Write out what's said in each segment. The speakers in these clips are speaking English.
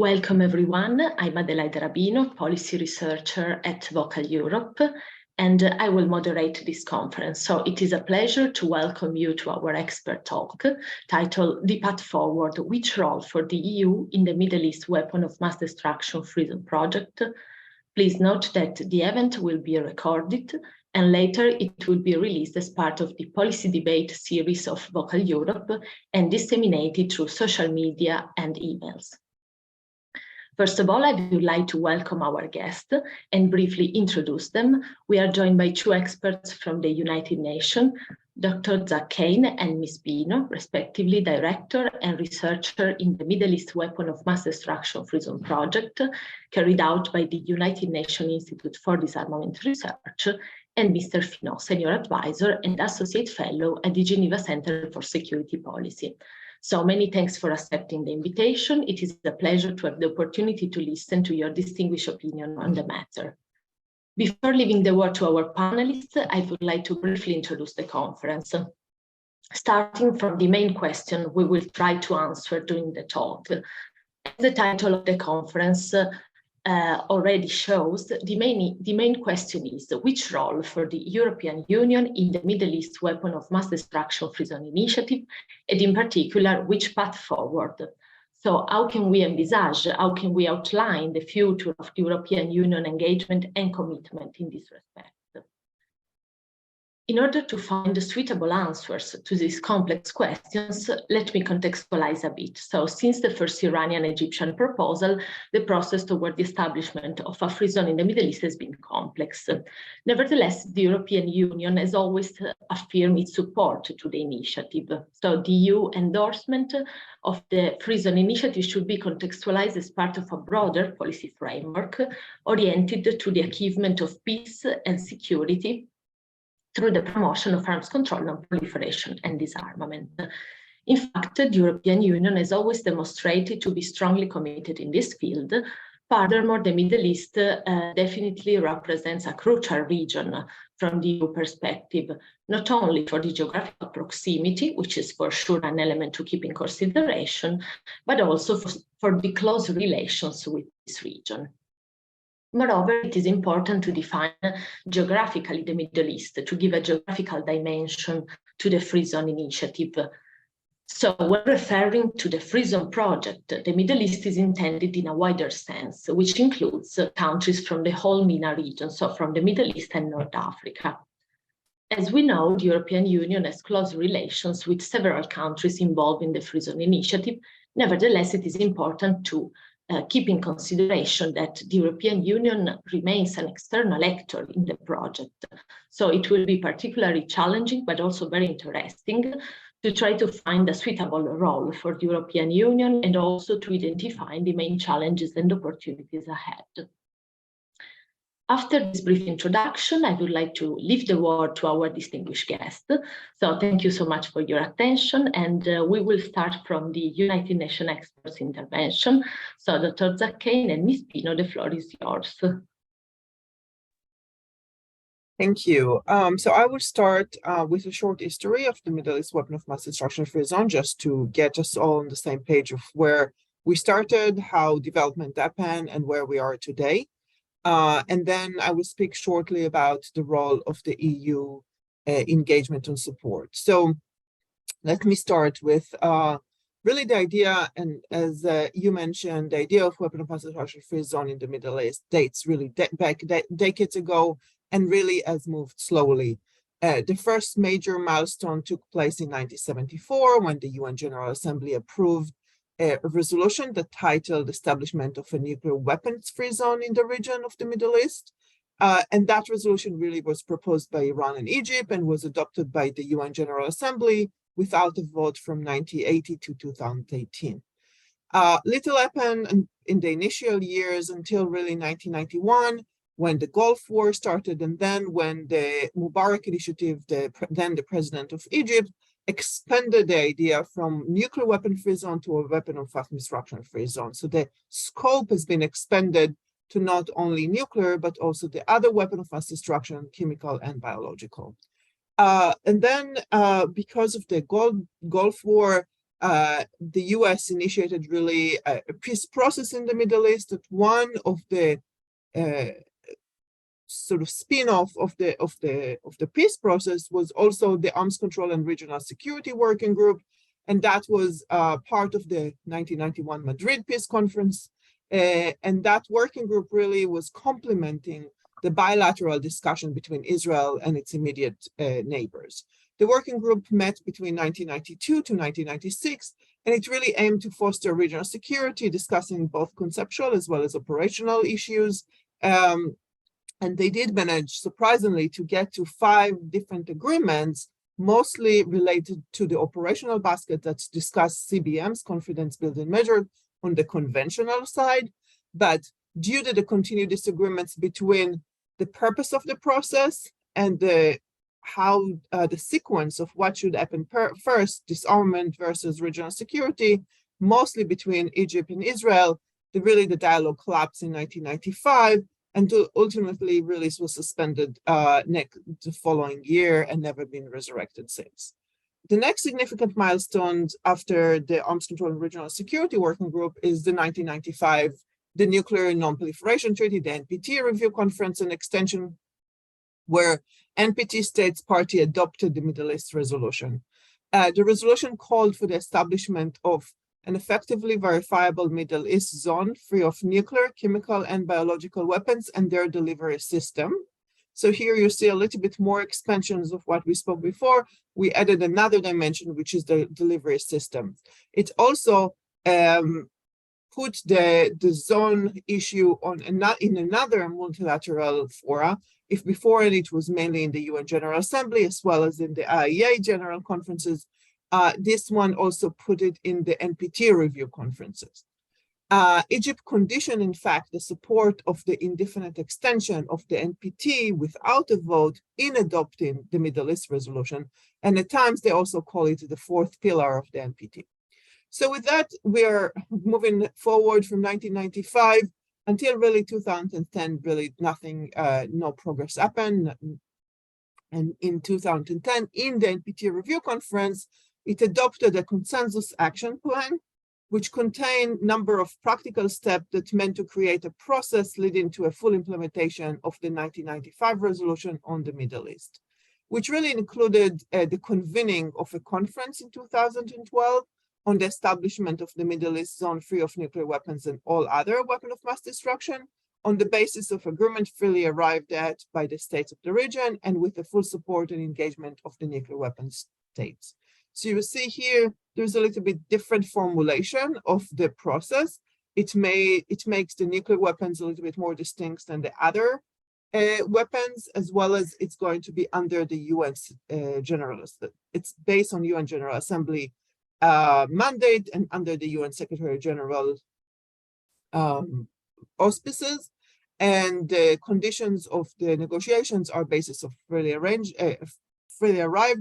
Welcome everyone, I'm Adelaide Rabino, Policy Researcher at Vocal Europe, and I will moderate this conference. So it is a pleasure to welcome you to our expert talk titled The Path Forward, Which Role for the EU in the Middle East Weapon of Mass Destruction Freedom Project. Please note that the event will be recorded and later it will be released as part of the policy debate series of Vocal Europe and disseminated through social media and emails. First of all, I would like to welcome our guests and briefly introduce them. We are joined by two experts from the United Nations, Dr. Zach Kane and Ms. Bino, respectively Director and Researcher in the Middle East Weapon of Mass Destruction Freedom Project, carried out by the United Nations Institute for Disarmament Research, and Mr. Finot, Senior Advisor and Associate Fellow at the Geneva Center for Security Policy. So many thanks for accepting the invitation. It is a pleasure to have the opportunity to listen to your distinguished opinion on the matter. Before leaving the word to our panelists, I would like to briefly introduce the conference. Starting from the main question we will try to answer during the talk. As the title of the conference already shows, the main question is which role for the European Union in the Middle East Weapon of Mass Destruction Freedom Initiative, and in particular, which path forward? So how can we envisage, how can we outline the future of the European Union engagement and commitment in this respect? In order to find suitable answers to these complex questions, let me contextualize a bit. So since the first Iranian-Egyptian proposal, the process toward the establishment of a free zone in the Middle East has been complex. Nevertheless, the European Union has always affirmed its support to the initiative. So the EU endorsement of the free zone initiative should be contextualized as part of a broader policy framework oriented to the achievement of peace and security through the promotion of arms control, non-proliferation and disarmament. In fact, the European Union has always demonstrated to be strongly committed in this field. Furthermore, the Middle East definitely represents a crucial region from the EU perspective, not only for the geographical proximity, which is for sure an element to keep in consideration, but also for the close relations with this region. Moreover, it is important to define geographically the Middle East, to give a geographical dimension to the Free Zone initiative. So when referring to the Free Zone project, the Middle East is intended in a wider sense, which includes countries from the whole MENA region, so from the Middle East and North Africa. As we know, the European Union has close relations with several countries involved in the Free Zone initiative. Nevertheless, it is important to keep in consideration that the European Union remains an external actor in the project. So it will be particularly challenging, but also very interesting to try to find a suitable role for the European Union and also to identify the main challenges and opportunities ahead. After this brief introduction, I would like to leave the word to our distinguished guest. So thank you so much for your attention, and we will start from the United Nations experts intervention. So Dr. Zach Kane and Ms. Pino, the floor is yours. Thank you. So I will start with a short history of the Middle East Weapon of Mass Destruction Free Zone, just to get us all on the same page of where we started, how development happened, and where we are today. And then I will speak shortly about the role of the EU engagement and support. So let me start with really the idea, and as you mentioned, the idea of weapon of mass destruction free zone in the Middle East dates really back decades ago and really has moved slowly. The first major milestone took place in 1974 when the UN General Assembly approved a resolution that titled Establishment of a Nuclear Weapons-Free Zone in the region of the Middle East. And that resolution really was proposed by Iran and Egypt and was adopted by the UN General Assembly without a vote from 1980 to 2018. Little happened in the initial years until really 1991, when the Gulf War started, and then when the Mubarak initiative, then the president of Egypt, expanded the idea from nuclear weapon free zone to a weapon of mass destruction free zone. So the scope has been expanded to not only nuclear, but also the other weapon of mass destruction, chemical and biological. And then because of the Gulf War, the US initiated really a peace process in the Middle East. That one of the sort of spin-off of the peace process was also the Arms Control and Regional Security Working Group, and that was part of the 1991 Madrid Peace Conference. And that working group really was complementing the bilateral discussion between Israel and its immediate neighbors. The working group met between 1992 to 1996, and it really aimed to foster regional security, discussing both conceptual as well as operational issues. And they did manage, surprisingly, to get to 5 different agreements, mostly related to the operational basket that discussed CBMs, confidence building measures, on the conventional side. But due to the continued disagreements between the purpose of the process and the sequence of what should happen first, disarmament versus regional security, mostly between Egypt and Israel, the dialogue collapsed in 1995, and ultimately really was suspended the following year and never been resurrected since. The next significant milestone after the Arms Control and Regional Security Working Group is the 1995, the Nuclear Non-Proliferation Treaty, the NPT Review Conference and Extension, where NPT states party adopted the Middle East resolution. The resolution called for the establishment of an effectively verifiable Middle East zone free of nuclear, chemical, and biological weapons and their delivery system. So here you see a little bit more expansions of what we spoke before. We added another dimension, which is the delivery system. It also put the zone issue in another multilateral fora. If before it was mainly in the UN General Assembly as well as in the IAEA General Conferences, this one also put it in the NPT review conferences. Egypt conditioned, in fact, the support of the indefinite extension of the NPT without a vote in adopting the Middle East resolution. And at times, they also call it the 4th pillar of the NPT. So with that, we are moving forward from 1995 until really 2010, really nothing, no progress happened. And in 2010, in the NPT review conference, it adopted a consensus action plan, which contained a number of practical steps that meant to create a process leading to a full implementation of the 1995 resolution on the Middle East, which really included the convening of a conference in 2012 on the establishment of the Middle East zone free of nuclear weapons and all other weapons of mass destruction on the basis of agreement freely arrived at by the states of the region and with the full support and engagement of the nuclear weapons states. So you see here, there's a little bit different formulation of the process. It makes the nuclear weapons a little bit more distinct than the other weapons, as well as it's going to be under the UN it's based on UN General Assembly mandate and under the UN Secretary General auspices. And the conditions of the negotiations are basis of freely arrived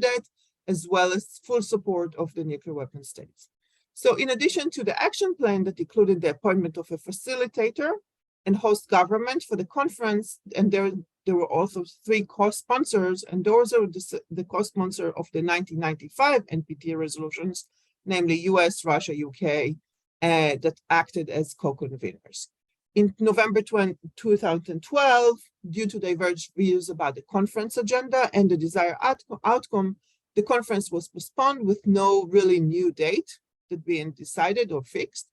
at, as well as full support of the nuclear weapon states. So in addition to the action plan that included the appointment of a facilitator and host government for the conference, and there were also 3 co-sponsors, and those are the co-sponsor of the 1995 NPT resolutions, namely US, Russia, UK, that acted as co-conveners. In November 2012, due to diverged views about the conference agenda and the desired outcome, the conference was postponed with no really new date that being decided or fixed.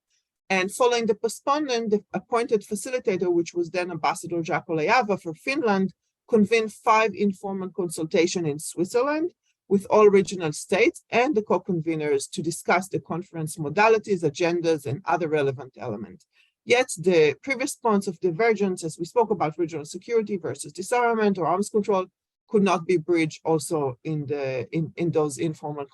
And following the postponement, the appointed facilitator, which was then Ambassador Jaakko Leijava for Finland, convened 5 informal consultations in Switzerland with all regional states and the co-conveners to discuss the conference modalities, agendas, and other relevant elements. Yet the previous points of divergence, as we spoke about regional security versus disarmament or arms control, could not be bridged also in those informal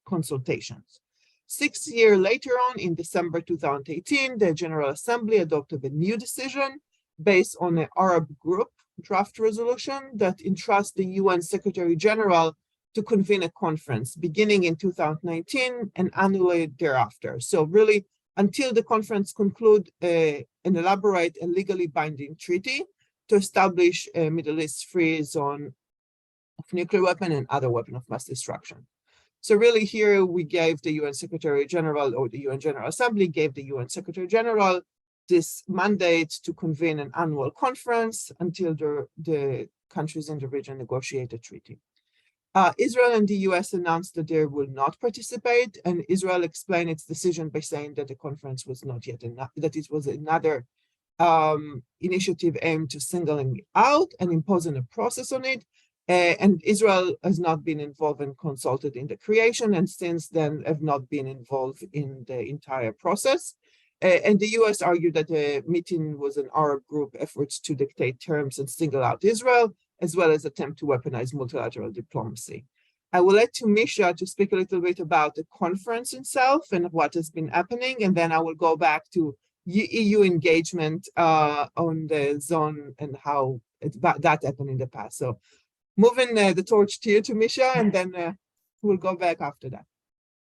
consultations. 6 years later on, in December 2018, the General Assembly adopted a new decision based on an Arab group draft resolution that entrusts the UN Secretary General to convene a conference beginning in 2019 and annually thereafter. So really, until the conference conclude an elaborate and legally binding treaty to establish a Middle East free zone of nuclear weapon and other weapon of mass destruction. So really here we gave the UN Secretary General, or the UN General Assembly gave the UN Secretary General this mandate to convene an annual conference until the countries in the region negotiate a treaty. Israel and the US announced that they will not participate, and Israel explained its decision by saying that the conference was not yet enough, that it was another initiative aimed to singling out and imposing a process on it. And Israel has not been involved and consulted in the creation, and since then have not been involved in the entire process. And the US argued that the meeting was an Arab group efforts to dictate terms and single out Israel, as well as attempt to weaponize multilateral diplomacy. I will let Misha to speak a little bit about the conference itself and what has been happening, and then I will go back to EU engagement on the zone and how that happened in the past. So moving the torch to you, Misha, and then we'll go back after that.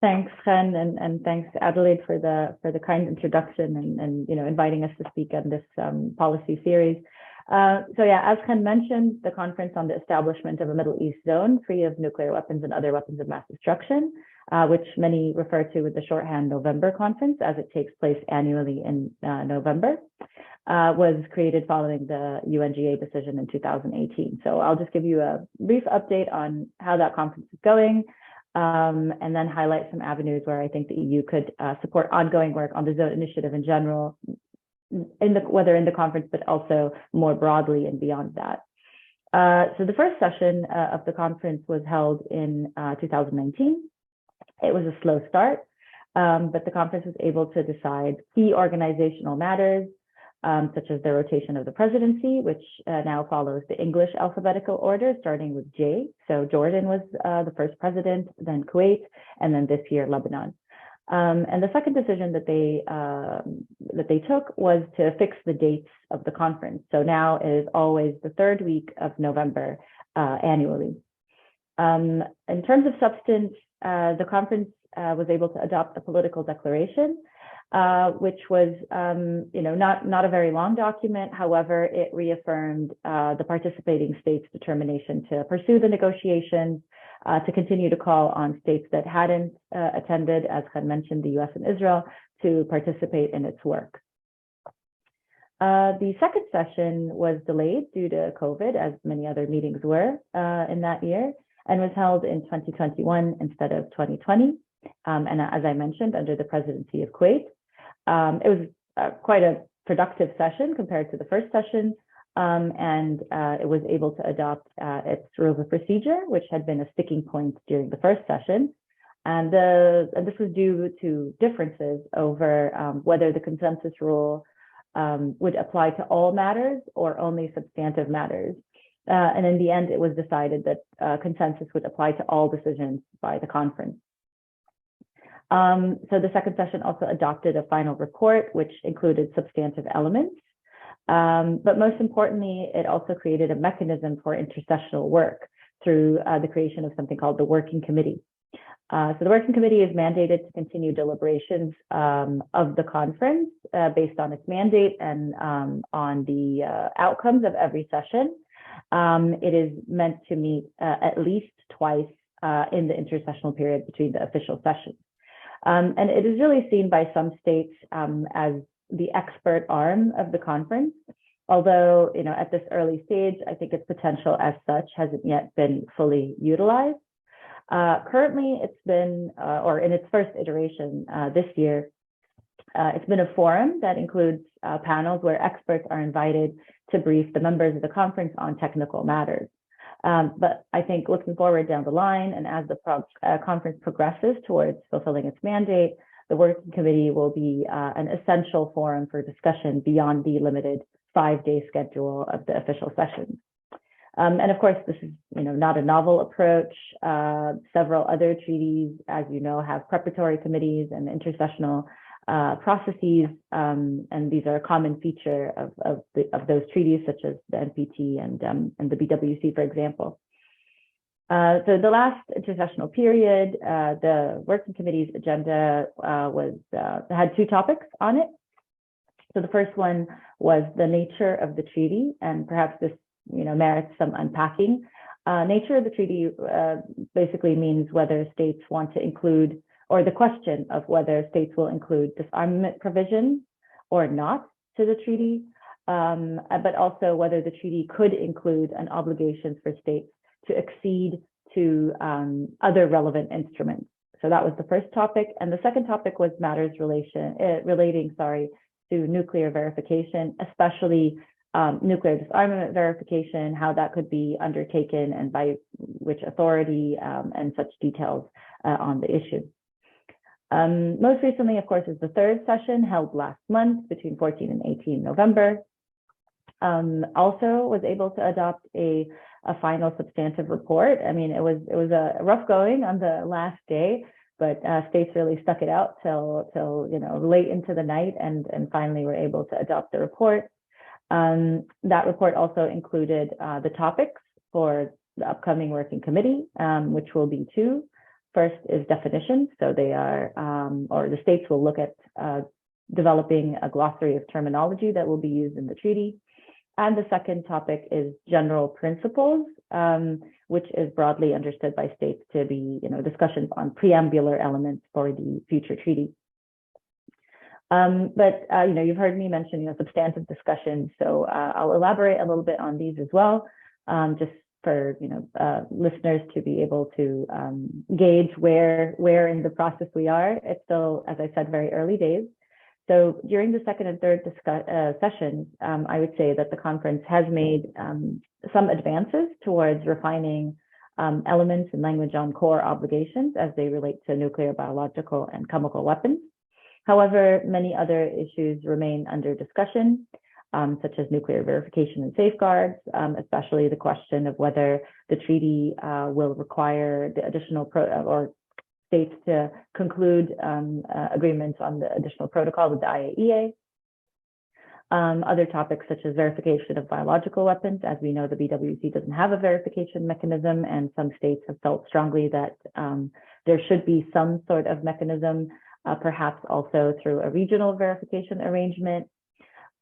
Thanks, Chen, and thanks Adelaide for the kind introduction and inviting us to speak on this policy series. So yeah, as Chen mentioned, the Conference on the Establishment of a Middle East Zone Free of Nuclear Weapons and Other Weapons of Mass Destruction, which many refer to with the shorthand November Conference, as it takes place annually in November, was created following the UNGA decision in 2018. So I'll just give you a brief update on how that conference is going, and then highlight some avenues where I think the EU could support ongoing work on the zone initiative in general, whether in the conference, but also more broadly and beyond that. So the first session of the conference was held in 2019. It was a slow start, but the conference was able to decide key organizational matters, such as the rotation of the presidency, which now follows the English alphabetical order, starting with J. So Jordan was the first president, then Kuwait, and then this year, Lebanon. And the second decision that they took was to fix the dates of the conference. So now it is always the third week of November annually. In terms of substance, the conference was able to adopt a political declaration, which was not a very long document. However, it reaffirmed the participating states' determination to pursue the negotiations, to continue to call on states that hadn't attended, as Khan mentioned, the US and Israel, to participate in its work. The second session was delayed due to COVID, as many other meetings were in that year, and was held in 2021 instead of 2020. And as I mentioned, under the presidency of Kuwait. It was quite a productive session compared to the first session, and it was able to adopt its rules of procedure, which had been a sticking point during the first session. And this was due to differences over whether the consensus rule would apply to all matters or only substantive matters. And in the end, it was decided that consensus would apply to all decisions by the conference. So the second session also adopted a final report, which included substantive elements. But most importantly, it also created a mechanism for intercessional work through the creation of something called the Working Committee. So the Working Committee is mandated to continue deliberations of the conference based on its mandate and on the outcomes of every session. It is meant to meet at least twice in the intercessional period between the official sessions. And it is really seen by some states as the expert arm of the conference, although at this early stage, I think its potential as such hasn't yet been fully utilized. Currently, it's been, or in its first iteration this year, it's been a forum that includes panels where experts are invited to brief the members of the conference on technical matters. But I think looking forward down the line, and as the conference progresses towards fulfilling its mandate, the Working Committee will be an essential forum for discussion beyond the limited 5-day schedule of the official sessions. And of course, this is not a novel approach. Several other treaties, as you know, have preparatory committees and intercessional processes, and these are a common feature of those treaties, such as the NPT and the BWC, for example. So the last intercessional period, the Working Committee's agenda had 2 topics on it. So the first one was the nature of the treaty, and perhaps this merits some unpacking. Nature of the treaty basically means whether states want to include, or the question of whether states will include disarmament provisions or not to the treaty, but also whether the treaty could include an obligation for states to accede to other relevant instruments. So that was the first topic. And the second topic was matters relating to nuclear verification, especially nuclear disarmament verification, how that could be undertaken and by which authority, and such details on the issue. Most recently, of course, is the third session held last month between 14 and 18 November. Also was able to adopt a final substantive report. I mean, it was a rough going on the last day, but states really stuck it out till late into the night, and finally were able to adopt the report. That report also included the topics for the upcoming working committee, which will be two. First is definitions. So they are, or the states will look at developing a glossary of terminology that will be used in the treaty. And the second topic is general principles, which is broadly understood by states to be, discussions on preambular elements for the future treaty. But you've heard me mention, substantive discussions. So I'll elaborate a little bit on these as well, just for listeners to be able to gauge where in the process we are. It's still, as I said, very early days. So during the second and third sessions, I would say that the conference has made some advances towards refining elements and language on core obligations as they relate to nuclear, biological, and chemical weapons. However, many other issues remain under discussion, such as nuclear verification and safeguards, especially the question of whether the treaty will require the additional or states to conclude agreements on the additional protocol with the IAEA. Other topics such as verification of biological weapons. As we know, the BWC doesn't have a verification mechanism, and some states have felt strongly that there should be some sort of mechanism, perhaps also through a regional verification arrangement.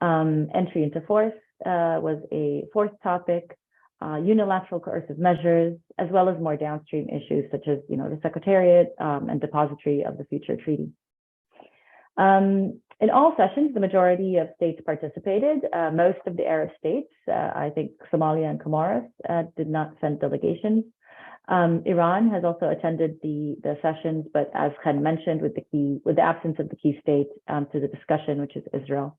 Entry into force was a fourth topic. Unilateral coercive measures, as well as more downstream issues such as, the Secretariat and depository of the future treaty. In all sessions, the majority of states participated. Most of the Arab states, I think Somalia and Comoros, did not send delegations. Iran has also attended the sessions, but as Khan mentioned, with the absence of the key state to the discussion, which is Israel.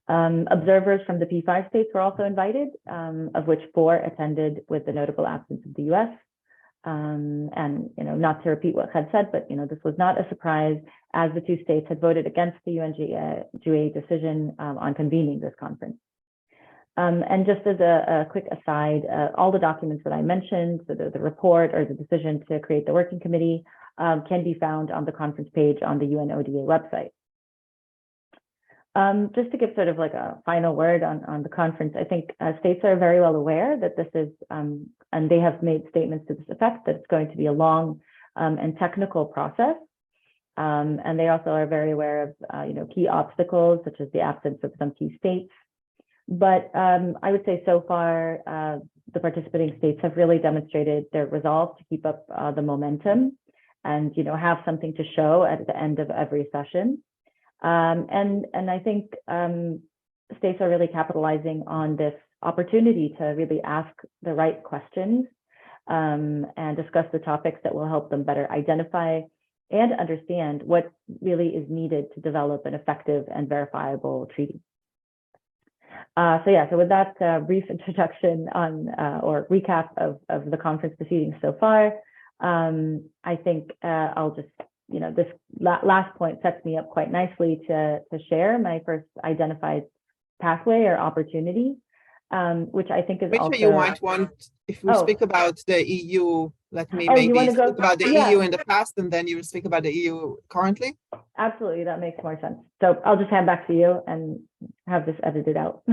Observers from the P5 states were also invited, of which 4 attended with the notable absence of the US. And, not to repeat what Khan said, but, this was not a surprise as the 2 states had voted against the UNGA decision on convening this conference. And just as a quick aside, all the documents that I mentioned, so the report or the decision to create the working committee can be found on the conference page on the UNODA website. Just to give sort of like a final word on the conference, I think states are very well aware that this is, and they have made statements to this effect, that it's going to be a long and technical process. And they also are very aware of, key obstacles, such as the absence of some key states. But I would say so far, the participating states have really demonstrated their resolve to keep up the momentum and, have something to show at the end of every session. And I think states are really capitalizing on this opportunity to really ask the right questions and discuss the topics that will help them better identify and understand what really is needed to develop an effective and verifiable treaty. So with that brief introduction on or recap of the conference proceedings so far, I think I'll just this last point sets me up quite nicely to share my first identified pathway or opportunity, which I think is also. You might want, if we speak about the EU, let me maybe speak about the EU in the past, and then you will speak about the EU currently. Absolutely, that makes more sense. So I'll just hand back to you and have this edited out.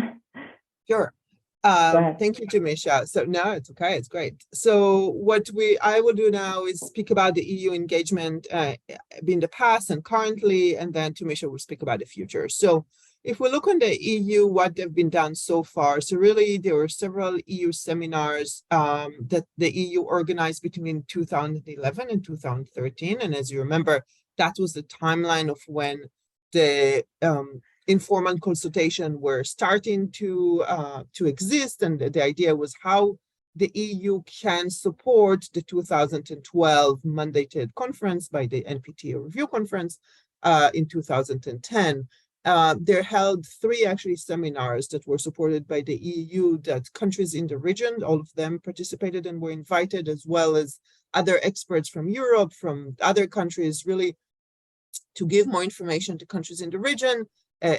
Sure. Thank you, Jamisha. So no, it's okay. It's great. So what I will do now is speak about the EU engagement in the past and currently, and then Jamisha will speak about the future. So if we look on the EU, what they've been done so far, so really there were several EU seminars that the EU organized between 2011 and 2013. And as you remember, that was the timeline of when the informal consultation were starting to exist. And the idea was how the EU can support the 2012 mandated conference by the NPT Review Conference in 2010. They held three actually seminars that were supported by the EU that countries in the region, all of them participated and were invited, as well as other experts from Europe, from other countries, really to give more information to countries in the region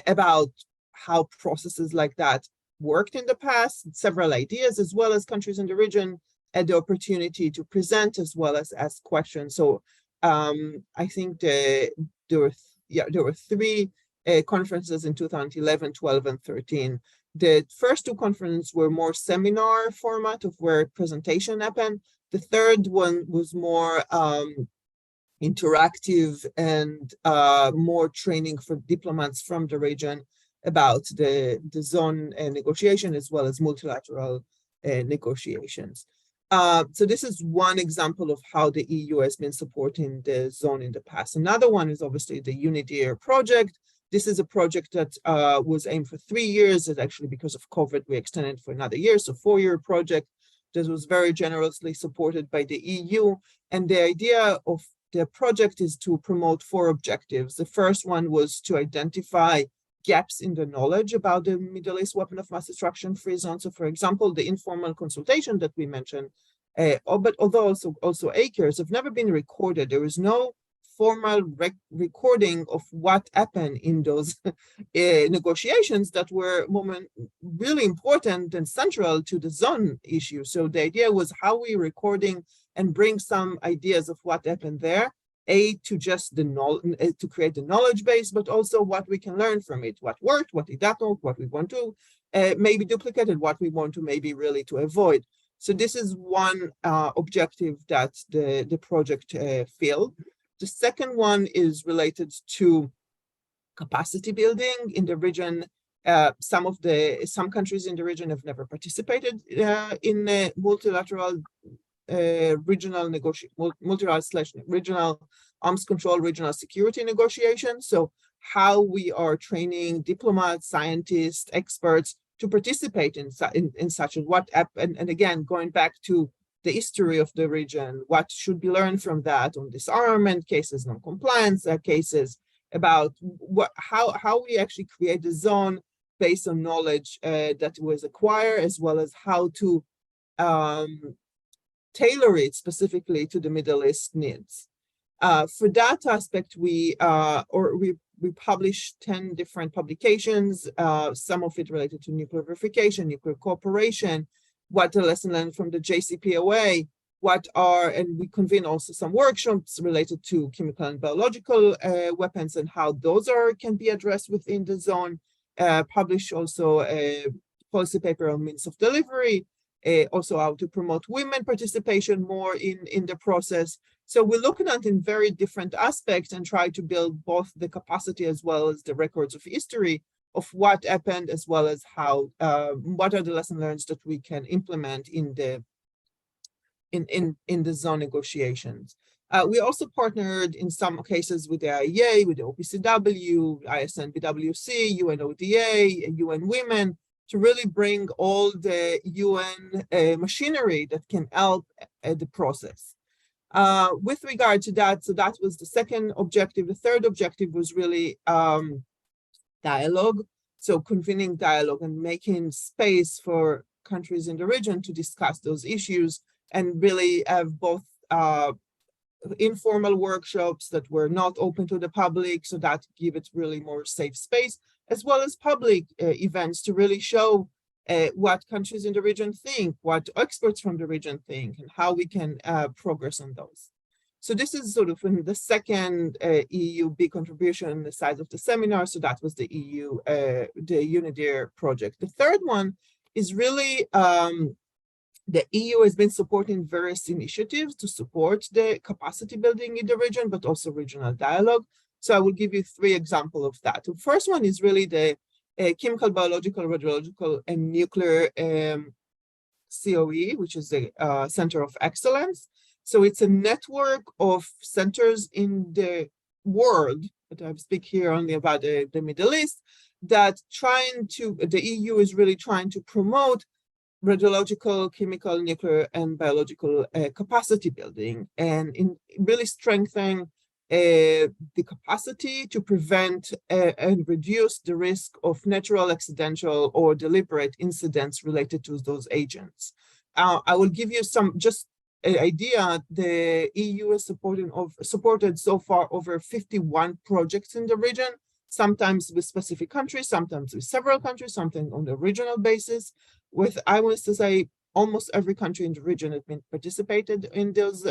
about how processes like that worked in the past, several ideas, as well as countries in the region had the opportunity to present as well as ask questions. So I think there were three conferences in 2011, 12, and 13. The first two conferences were more seminar format of where presentation happened. The third one was more interactive and more training for diplomats from the region about the zone negotiation as well as multilateral negotiations. So this is one example of how the EU has been supporting the zone in the past. Another one is obviously the UNIDIR project. This is a project that was aimed for 3 years. And actually, because of COVID, we extended for another year, so 4-year project that was very generously supported by the EU. And the idea of the project is to promote 4 objectives. The first one was to identify gaps in the knowledge about the Middle East weapon of mass destruction free zone. So for example, the informal consultation that we mentioned, but although also ACARES have never been recorded, there is no formal recording of what happened in those negotiations that were really important and central to the zone issue. So the idea was how we recording and bring some ideas of what happened there, to just to create the knowledge base, but also what we can learn from it, what worked, what did not work, what we want to maybe duplicate, and what we want to maybe really to avoid. So this is one objective that the project filled. The second one is related to capacity building in the region. Some countries in the region have never participated in multilateral regional arms control, regional security negotiations. So how we are training diplomats, scientists, experts to participate in such, and what, and again, going back to the history of the region, what should be learned from that on disarmament cases, non-compliance cases, about how we actually create the zone based on knowledge that was acquired, as well as how to tailor it specifically to the Middle East needs. For that aspect, we published 10 different publications, some of it related to nuclear verification, nuclear cooperation, what the lesson learned from the JCPOA, and we convene also some workshops related to chemical and biological weapons and how those can be addressed within the zone. Published also a policy paper on means of delivery, also how to promote women participation more in the process. So we're looking at in very different aspects and try to build both the capacity as well as the records of history of what happened, as well as how what are the lessons learned that we can implement in the zone negotiations. We also partnered in some cases with the IEA, with the OPCW, ISN-BWC, UNODA, UN Women, to really bring all the UN machinery that can help the process. With regard to that, so that was the second objective. The third objective was really dialogue. So convening dialogue and making space for countries in the region to discuss those issues, and really have both informal workshops that were not open to the public, so that give it really more safe space, as well as public events to really show what countries in the region think, what experts from the region think, and how we can progress on those. So this is sort of in the second EU big contribution, the size of the seminar. So that was the EU, the UNIDIR project. The third one is really the EU has been supporting various initiatives to support the capacity building in the region, but also regional dialogue. So I will give you 3 examples of that. The first one is really the chemical, biological, radiological, and nuclear COE, which is the Center of Excellence. So it's a network of centers in the world, but I speak here only about the Middle East, that the EU is really trying to promote radiological, chemical, nuclear, and biological capacity building, and in really strengthening the capacity to prevent and reduce the risk of natural, accidental, or deliberate incidents related to those agents. I will give you some just an idea. The EU has supported so far over 51 projects in the region, sometimes with specific countries, sometimes with several countries, sometimes on a regional basis. With, I want to say, almost every country in the region has been participated in those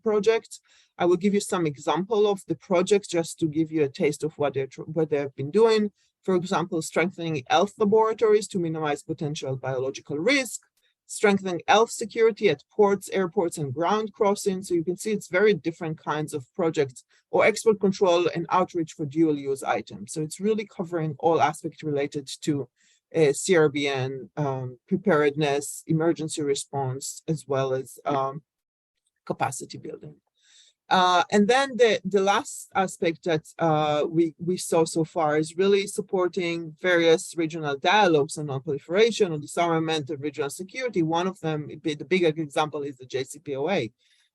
projects. I will give you some example of the projects just to give you a taste of what they've been doing. For example, strengthening health laboratories to minimize potential biological risk, strengthening health security at ports, airports, and ground crossings. So you can see it's very different kinds of projects, or export control and outreach for dual-use items. So it's really covering all aspects related to CRBN, preparedness, emergency response, as well as capacity building. And then the last aspect that we saw so far is really supporting various regional dialogues on non-proliferation, on disarmament, and regional security. One of them, the bigger example, is the JCPOA.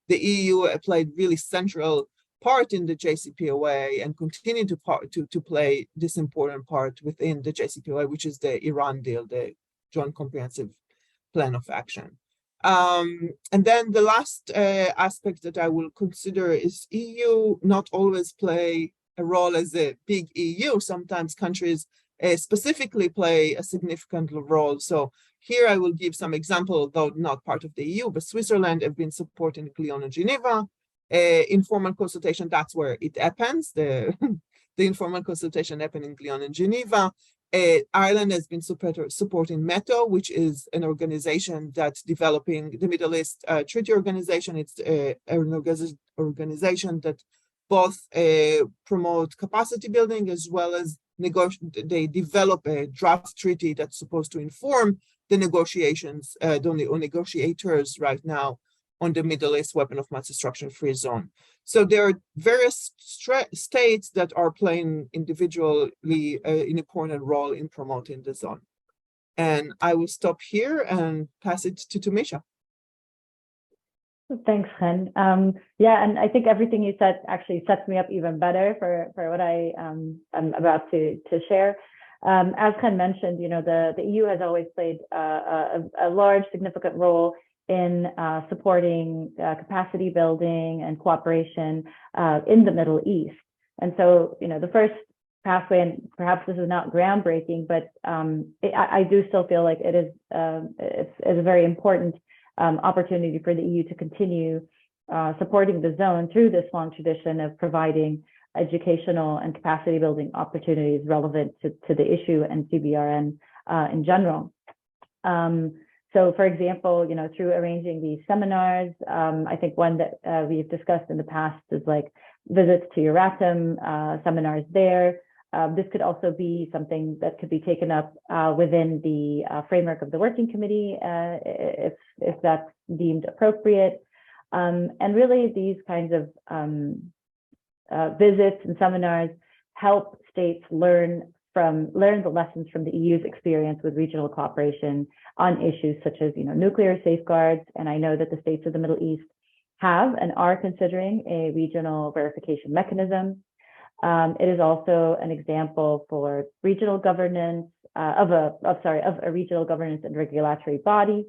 The EU played really central part in the JCPOA and continue to play this important part within the JCPOA, which is the Iran deal, the Joint Comprehensive Plan of Action. And then the last aspect that I will consider is EU not always play a role as a big EU. Sometimes countries specifically play a significant role. So here I will give some example, though not part of the EU, but Switzerland have been supporting Lyon and Geneva. Informal consultation, that's where it happens. The informal consultation happened in Lyon and Geneva. Ireland has been supporting METO, which is an organization that's developing the Middle East Treaty Organization. It's an organization that both promote capacity building as well as they develop a draft treaty that's supposed to inform the negotiations, the negotiators right now on the Middle East weapon of mass destruction free zone. So there are various states that are playing individually an important role in promoting the zone. And I will stop here and pass it to Tumisha. Thanks, Chen. Yeah, and I think everything you said actually sets me up even better for what I'm about to share. As Chen mentioned, you know, the EU has always played a large, significant role in supporting capacity building and cooperation in the Middle East. And so, you know, the first pathway, and perhaps this is not groundbreaking, but I do still feel like it is it's a very important opportunity for the EU to continue supporting the zone through this long tradition of providing educational and capacity building opportunities relevant to the issue and CBRN in general. So, for example, you know, through arranging these seminars, I think one that we've discussed in the past is like visits to Euratom, seminars there. This could also be something that could be taken up within the framework of the working committee, if that's deemed appropriate. And really, these kinds of visits and seminars help states learn the lessons from the EU's experience with regional cooperation on issues such as, you know, nuclear safeguards. And I know that the states of the Middle East have and are considering a regional verification mechanism. It is also an example for regional governance of a regional governance and regulatory body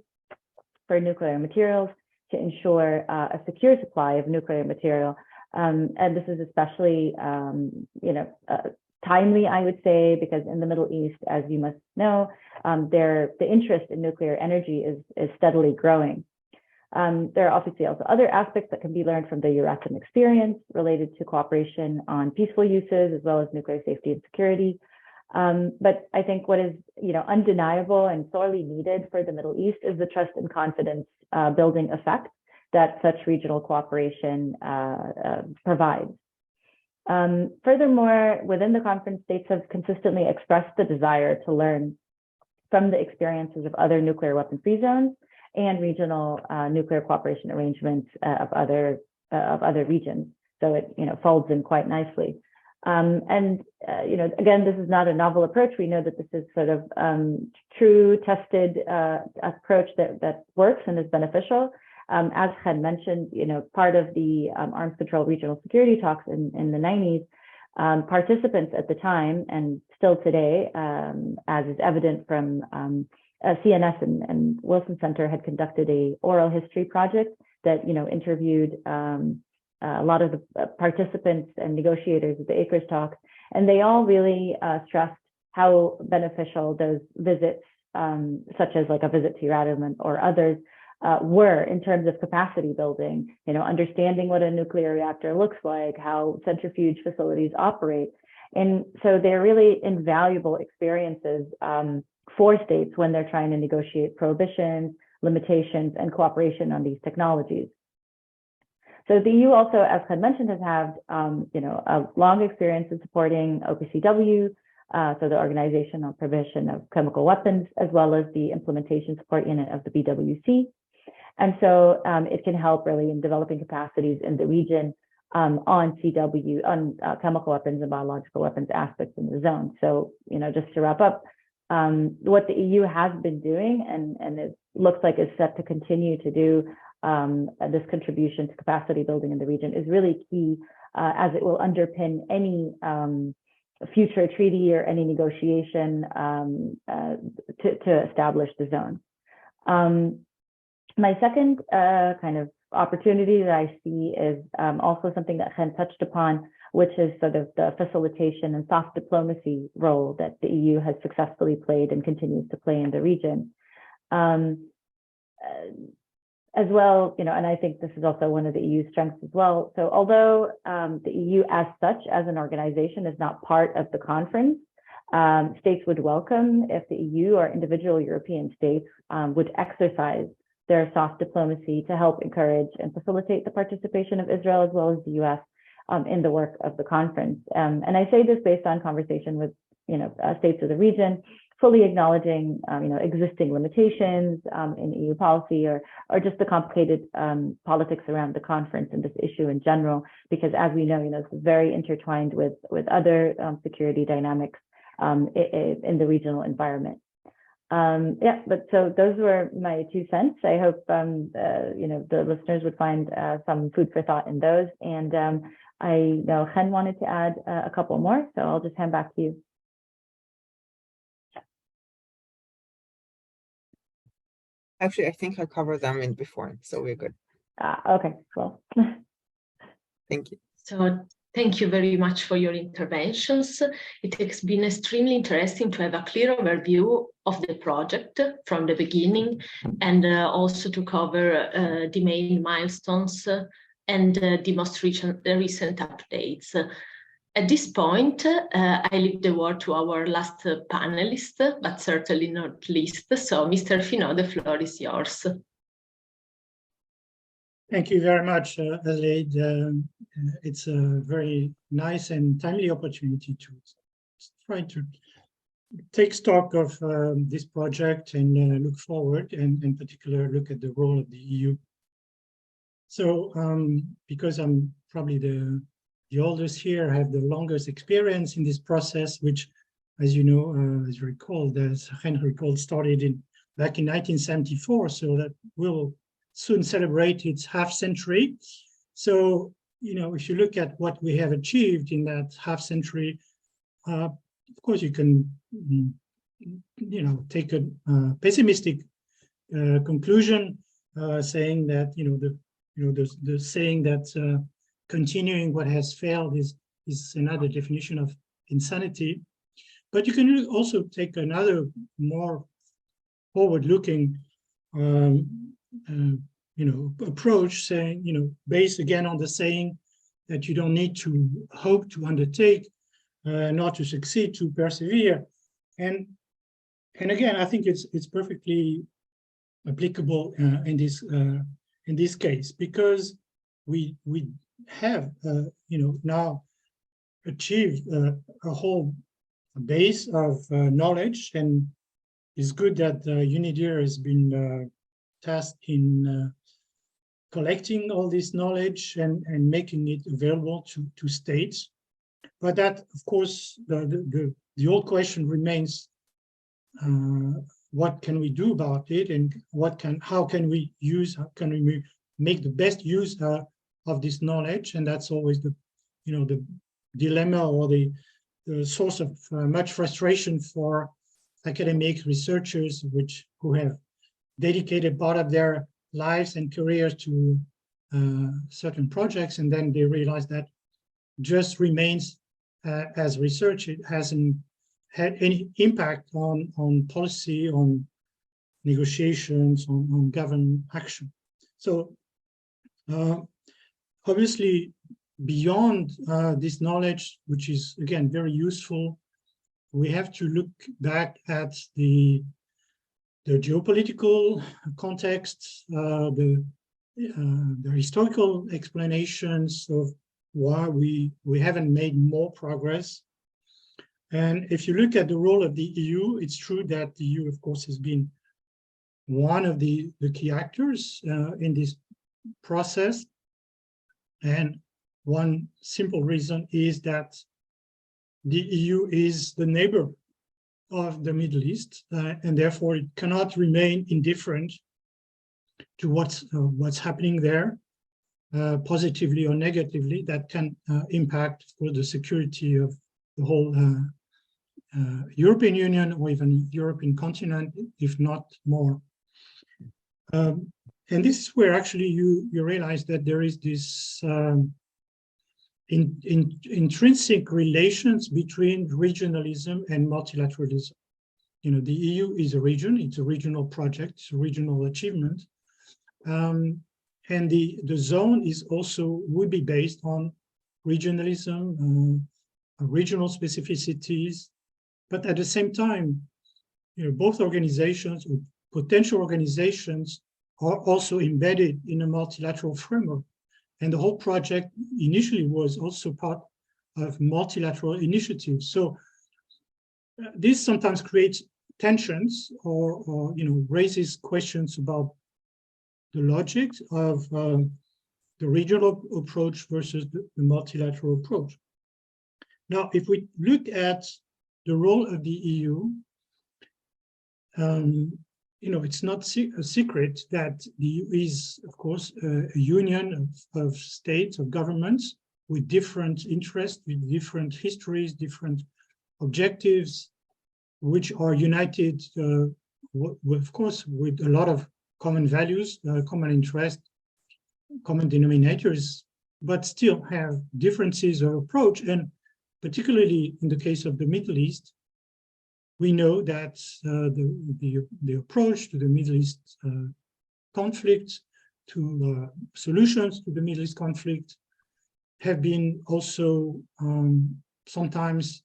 for nuclear materials to ensure a secure supply of nuclear material. And this is especially, timely, I would say, because in the Middle East, as you must know, the interest in nuclear energy is steadily growing. There are obviously also other aspects that can be learned from the Euratom experience related to cooperation on peaceful uses, as well as nuclear safety and security. But I think what is, you know, undeniable and sorely needed for the Middle East is the trust and confidence building effect that such regional cooperation provides. Furthermore, within the conference, states have consistently expressed the desire to learn from the experiences of other nuclear weapon-free zones and regional nuclear cooperation arrangements of other regions. So it folds in quite nicely. Again, this is not a novel approach. We know that this is sort of true, tested approach that works and is beneficial. As had mentioned, part of the arms control regional security talks in the 90s, participants at the time and still today, as is evident from CNS and Wilson Center had conducted a oral history project that interviewed a lot of the participants and negotiators at the ACRES talks, and they all really stressed how beneficial those visits, such as like a visit to Iranian or others, were in terms of capacity building, understanding what a nuclear reactor looks like, how centrifuge facilities operate. And so they're really invaluable experiences for states when they're trying to negotiate prohibitions, limitations, and cooperation on these technologies. So the EU also, as had mentioned, has had a long experience in supporting OPCW, so the Organization on Prohibition of Chemical Weapons, as well as the Implementation Support Unit of the BWC. And so it can help really in developing capacities in the region on CW, on chemical weapons and biological weapons aspects in the zone. So, just to wrap up, what the EU has been doing and it looks like is set to continue to do this contribution to capacity building in the region is really key, as it will underpin any future treaty or any negotiation to establish the zone. My second kind of opportunity that I see is also something that Chen touched upon, which is sort of the facilitation and soft diplomacy role that the EU has successfully played and continues to play in the region. As well, and I think this is also one of the EU's strengths as well. So although the EU as such, as an organization, is not part of the conference, states would welcome if the EU or individual European states would exercise their soft diplomacy to help encourage and facilitate the participation of Israel as well as the US in the work of the conference. And I say this based on conversation with states of the region, fully acknowledging existing limitations in EU policy or just the complicated politics around the conference and this issue in general, because as we know, it's very intertwined with other security dynamics in the regional environment. But so those were my 2 cents. I hope the listeners would find some food for thought in those. And I know Chen wanted to add a couple more, so I'll just hand back to you. Actually, I think I covered them in before, so we're good. Okay, well. Thank you. So thank you very much for your interventions. It has been extremely interesting to have a clear overview of the project from the beginning and also to cover the main milestones and the most recent updates. At this point, I leave the word to our last panelist, but certainly not least. So, Mr. Finot, the floor is yours. Thank you very much, Adelaide. It's a very nice and timely opportunity to try to take stock of this project and look forward, and in particular, look at the role of the EU. So, because I'm probably the oldest here, I have the longest experience in this process, which, as you know, as you recall, as Chen recalled, started back in 1974. So that will soon celebrate its half century. So, if you look at what we have achieved in that half century, of course, you can, take a pessimistic conclusion, saying that, the saying that continuing what has failed is another definition of insanity. But you can also take another more forward-looking approach, saying, based again on the saying that you don't need to hope to undertake, not to succeed, to persevere. And again, I think it's perfectly applicable in this case, because we have now achieved a whole base of knowledge, and it's good that UNIDIR has been tasked in collecting all this knowledge and making it available to states. But that, of course, the old question remains, what can we do about it, and how can we make the best use of this knowledge? And that's always the dilemma, or the source of much frustration for academic researchers who have dedicated part of their lives and careers to certain projects, and then they realize that just remains as research. It hasn't had any impact on policy, on negotiations, on government action. So obviously, beyond this knowledge, which is again very useful, we have to look back at the geopolitical context, the historical explanations of why we haven't made more progress. And if you look at the role of the EU, it's true that the EU, of course, has been one of the key actors in this process. And one simple reason is that the EU is the neighbor of the Middle East, and therefore it cannot remain indifferent to what's happening there, positively or negatively. That can impact, of course, the security of the whole European Union, or even European continent, if not more. And this is where actually you realize that there is this intrinsic relations between regionalism and multilateralism. The EU is a region, it's a regional project, it's a regional achievement. And the zone is also would be based on regionalism, regional specificities. But at the same time, both organizations or potential organizations are also embedded in a multilateral framework. And the whole project initially was also part of multilateral initiatives. So this sometimes creates tensions or raises questions about the logic of the regional approach versus the multilateral approach. Now, if we look at the role of the EU, it's not a secret that the EU is, of course, a union of states, of governments with different interests, with different histories, different objectives, which are united, of course, with a lot of common values, common interests, common denominators, but still have differences of approach. And particularly in the case of the Middle East, we know that the approach to the Middle East conflict, to solutions to the Middle East conflict, have been also sometimes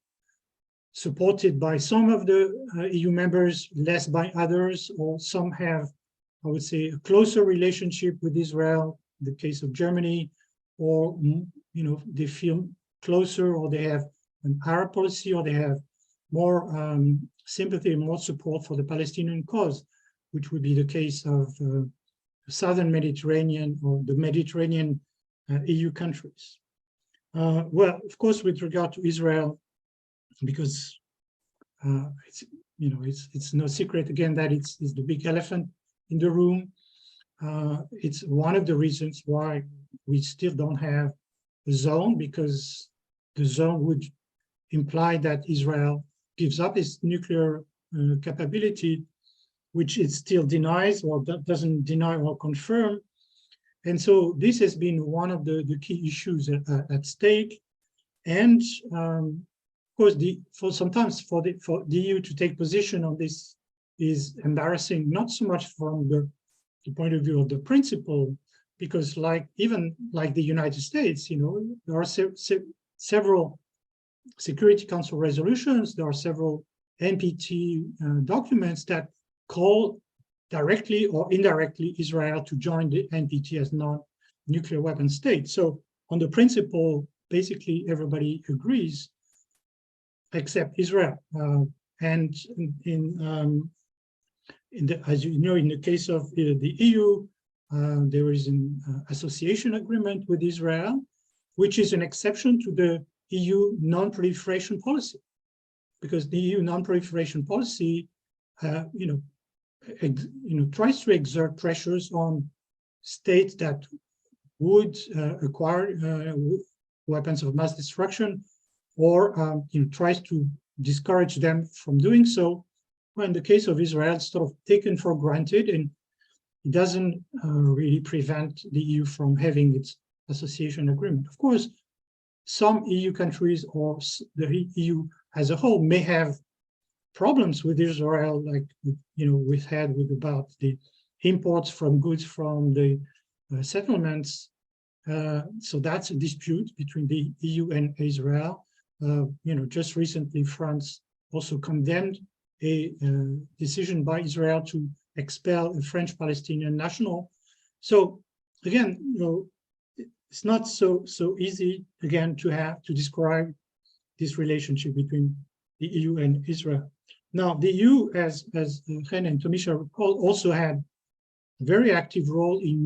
supported by some of the EU members, less by others, or some have, I would say, a closer relationship with Israel, in the case of Germany, or they feel closer, or they have an Arab policy, or they have more sympathy and more support for the Palestinian cause, which would be the case of the Southern Mediterranean or the Mediterranean EU countries. Well, of course, with regard to Israel, because it's no secret again that it's the big elephant in the room. It's one of the reasons why we still don't have a zone, because the zone would imply that Israel gives up its nuclear capability, which it still denies or doesn't deny or confirm. And so this has been one of the key issues at stake. And of course, sometimes for the EU to take position on this is embarrassing, not so much from the point of view of the principle, because even like the United States, there are several Security Council resolutions, there are several NPT documents that call directly or indirectly Israel to join the NPT as non-nuclear weapon state. So on the principle, basically everybody agrees, except Israel. And as you know, in the case of the EU, there is an association agreement with Israel, which is an exception to the EU non-proliferation policy, because the EU non-proliferation policy, tries to exert pressures on states that would acquire weapons of mass destruction, or tries to discourage them from doing so. Well, in the case of Israel, it's sort of taken for granted, and it doesn't really prevent the EU from having its association agreement. Of course, some EU countries or the EU as a whole may have problems with Israel, like we've had with about the imports from goods from the settlements. So that's a dispute between the EU and Israel. Just recently, France also condemned a decision by Israel to expel a French Palestinian national. So again, it's not so easy again to describe this relationship between the EU and Israel. Now, the EU, as Chen and Tomisha recall, also had a very active role in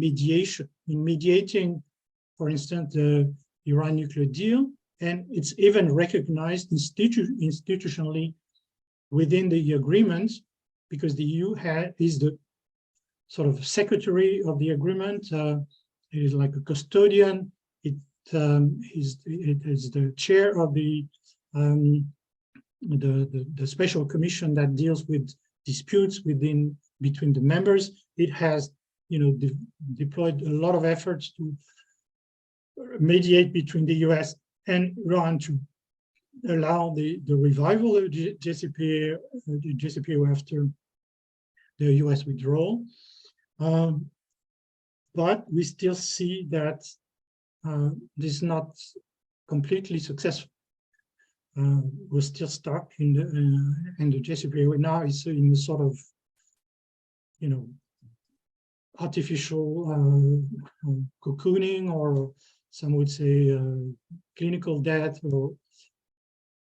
mediating, for instance, the Iran nuclear deal, and it's even recognized institutionally within the agreement, because the EU is the sort of secretary of the agreement. It is like a custodian. It is the chair of the special commission that deals with disputes between the members. It has, deployed a lot of efforts to mediate between the US and Iran to allow the revival of JCPOA after the US withdrawal. But we still see that this is not completely successful. We're still stuck in the JCPOA now is in a sort of, artificial cocooning, or some would say clinical death, or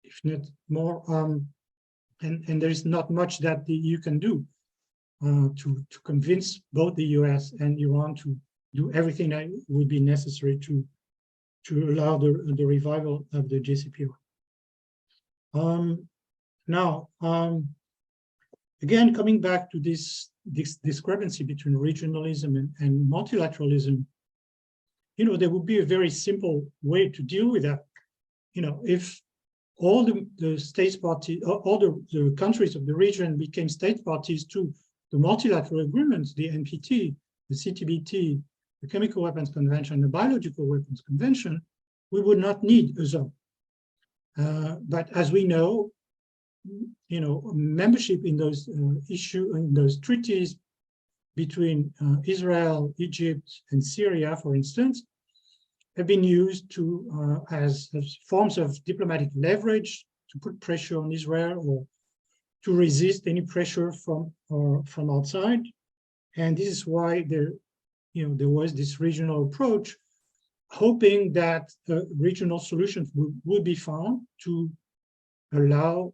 if not more. And there is not much that the EU can do to convince both the US and Iran to do everything that would be necessary to allow the revival of the JCPOA. Now, again, coming back to this discrepancy between regionalism and multilateralism, there would be a very simple way to deal with that. If all the states parties, all the countries of the region became state parties to the multilateral agreements, the NPT, the CTBT, the Chemical Weapons Convention, the Biological Weapons Convention, we would not need a zone. But as we know, membership in those in those treaties between Israel, Egypt, and Syria, for instance, have been used to as forms of diplomatic leverage to put pressure on Israel or to resist any pressure from outside. And this is why there was this regional approach, hoping that regional solutions would be found to allow,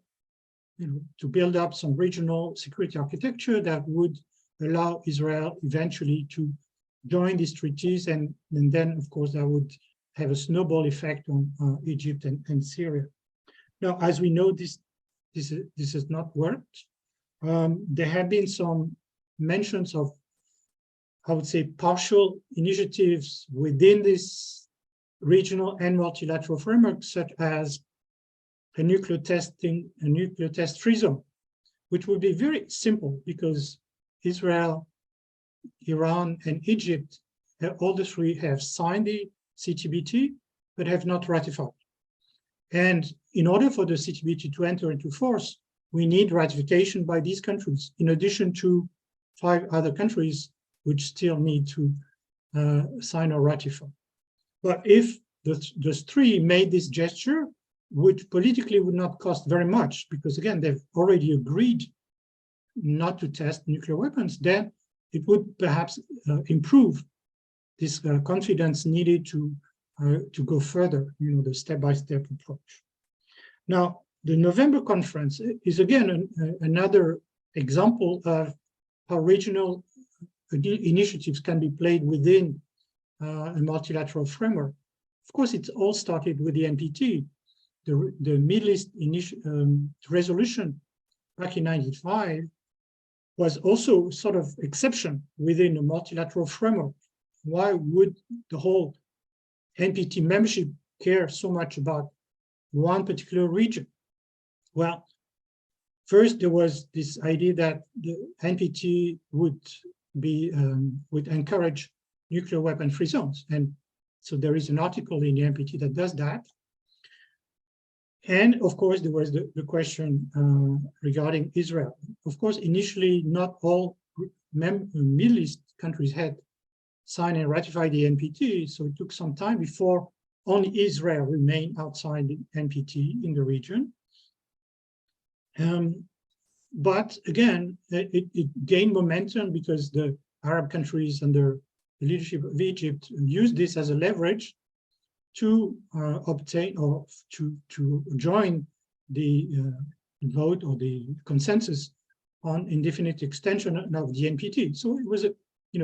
to build up some regional security architecture that would allow Israel eventually to join these treaties, and then, of course, that would have a snowball effect on Egypt and Syria. Now, as we know, this has not worked. There have been some mentions of, I would say, partial initiatives within this regional and multilateral framework, such as a nuclear test-free zone, which would be very simple because Israel, Iran, and Egypt, all the three have signed the CTBT, but have not ratified. And in order for the CTBT to enter into force, we need ratification by these countries, in addition to 5 other countries which still need to sign or ratify. But if those 3 made this gesture, which politically would not cost very much, because again, they've already agreed not to test nuclear weapons, then it would perhaps improve this confidence needed to to go further, the step-by-step approach. Now, the November conference is again another example of how regional initiatives can be played within a multilateral framework. Of course, it all started with the NPT. The Middle East resolution back in '95 was also sort of exception within a multilateral framework. Why would the whole NPT membership care so much about one particular region? Well, first there was this idea that the NPT would encourage nuclear weapon-free zones, and so there is an article in the NPT that does that. And of course, there was the question regarding Israel. Of course, initially, not all Middle East countries had signed and ratified the NPT, so it took some time before only Israel remained outside the NPT in the region. But again, it gained momentum because the Arab countries under the leadership of Egypt used this as a leverage to obtain or to join the vote or the consensus on indefinite extension of the NPT. So it was a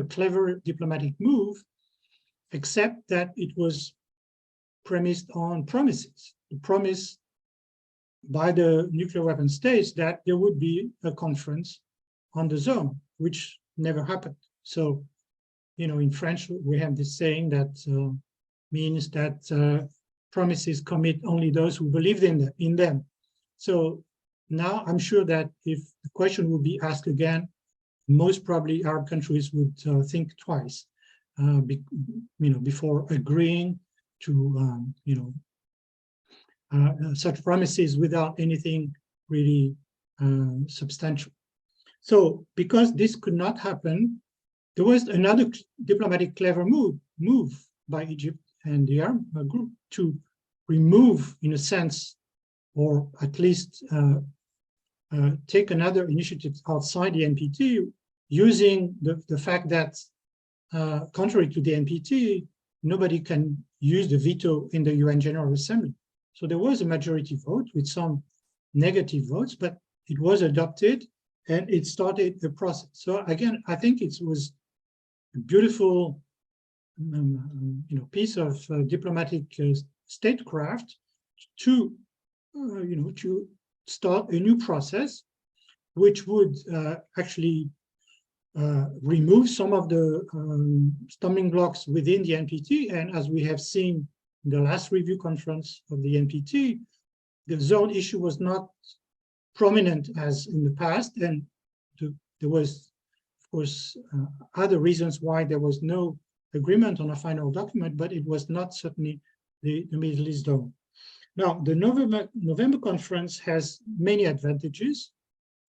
clever diplomatic move, except that it was premised on promises. The promise by the nuclear weapon states that there would be a conference on the zone, which never happened. So, in French, we have this saying that means that promises commit only those who believed in them. So now I'm sure that if the question would be asked again, most probably Arab countries would think twice, before agreeing to, such promises without anything really substantial. So because this could not happen, there was another diplomatic clever move by Egypt and the Arab group to remove, in a sense, or at least take another initiative outside the NPT, using the fact that, contrary to the NPT, nobody can use the veto in the UN General Assembly. So there was a majority vote with some negative votes, but it was adopted and it started the process. So again, I think it was a beautiful piece of diplomatic statecraft to to start a new process, which would actually remove some of the stumbling blocks within the NPT. And as we have seen in the last review conference of the NPT, the zone issue was not prominent as in the past, and there was, of course, other reasons why there was no agreement on a final document, but it was not certainly the Middle East zone. Now, the November conference has many advantages.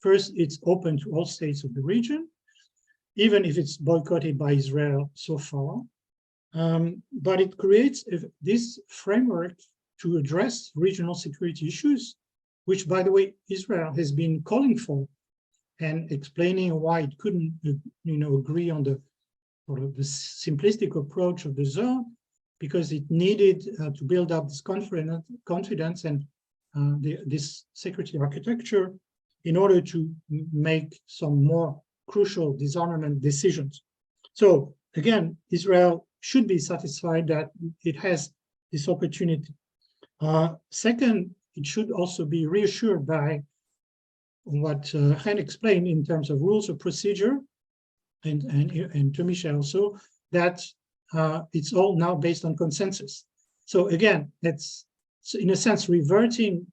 First, it's open to all states of the region, even if it's boycotted by Israel so far. But it creates this framework to address regional security issues, which, by the way, Israel has been calling for and explaining why it couldn't, agree on the simplistic approach of the zone, because it needed to build up this confidence and this security architecture in order to make some more crucial disarmament decisions. So again, Israel should be satisfied that it has this opportunity. Second, it should also be reassured by what Hen explained in terms of rules of procedure, and to Michel also, that it's all now based on consensus. So again, it's in a sense reverting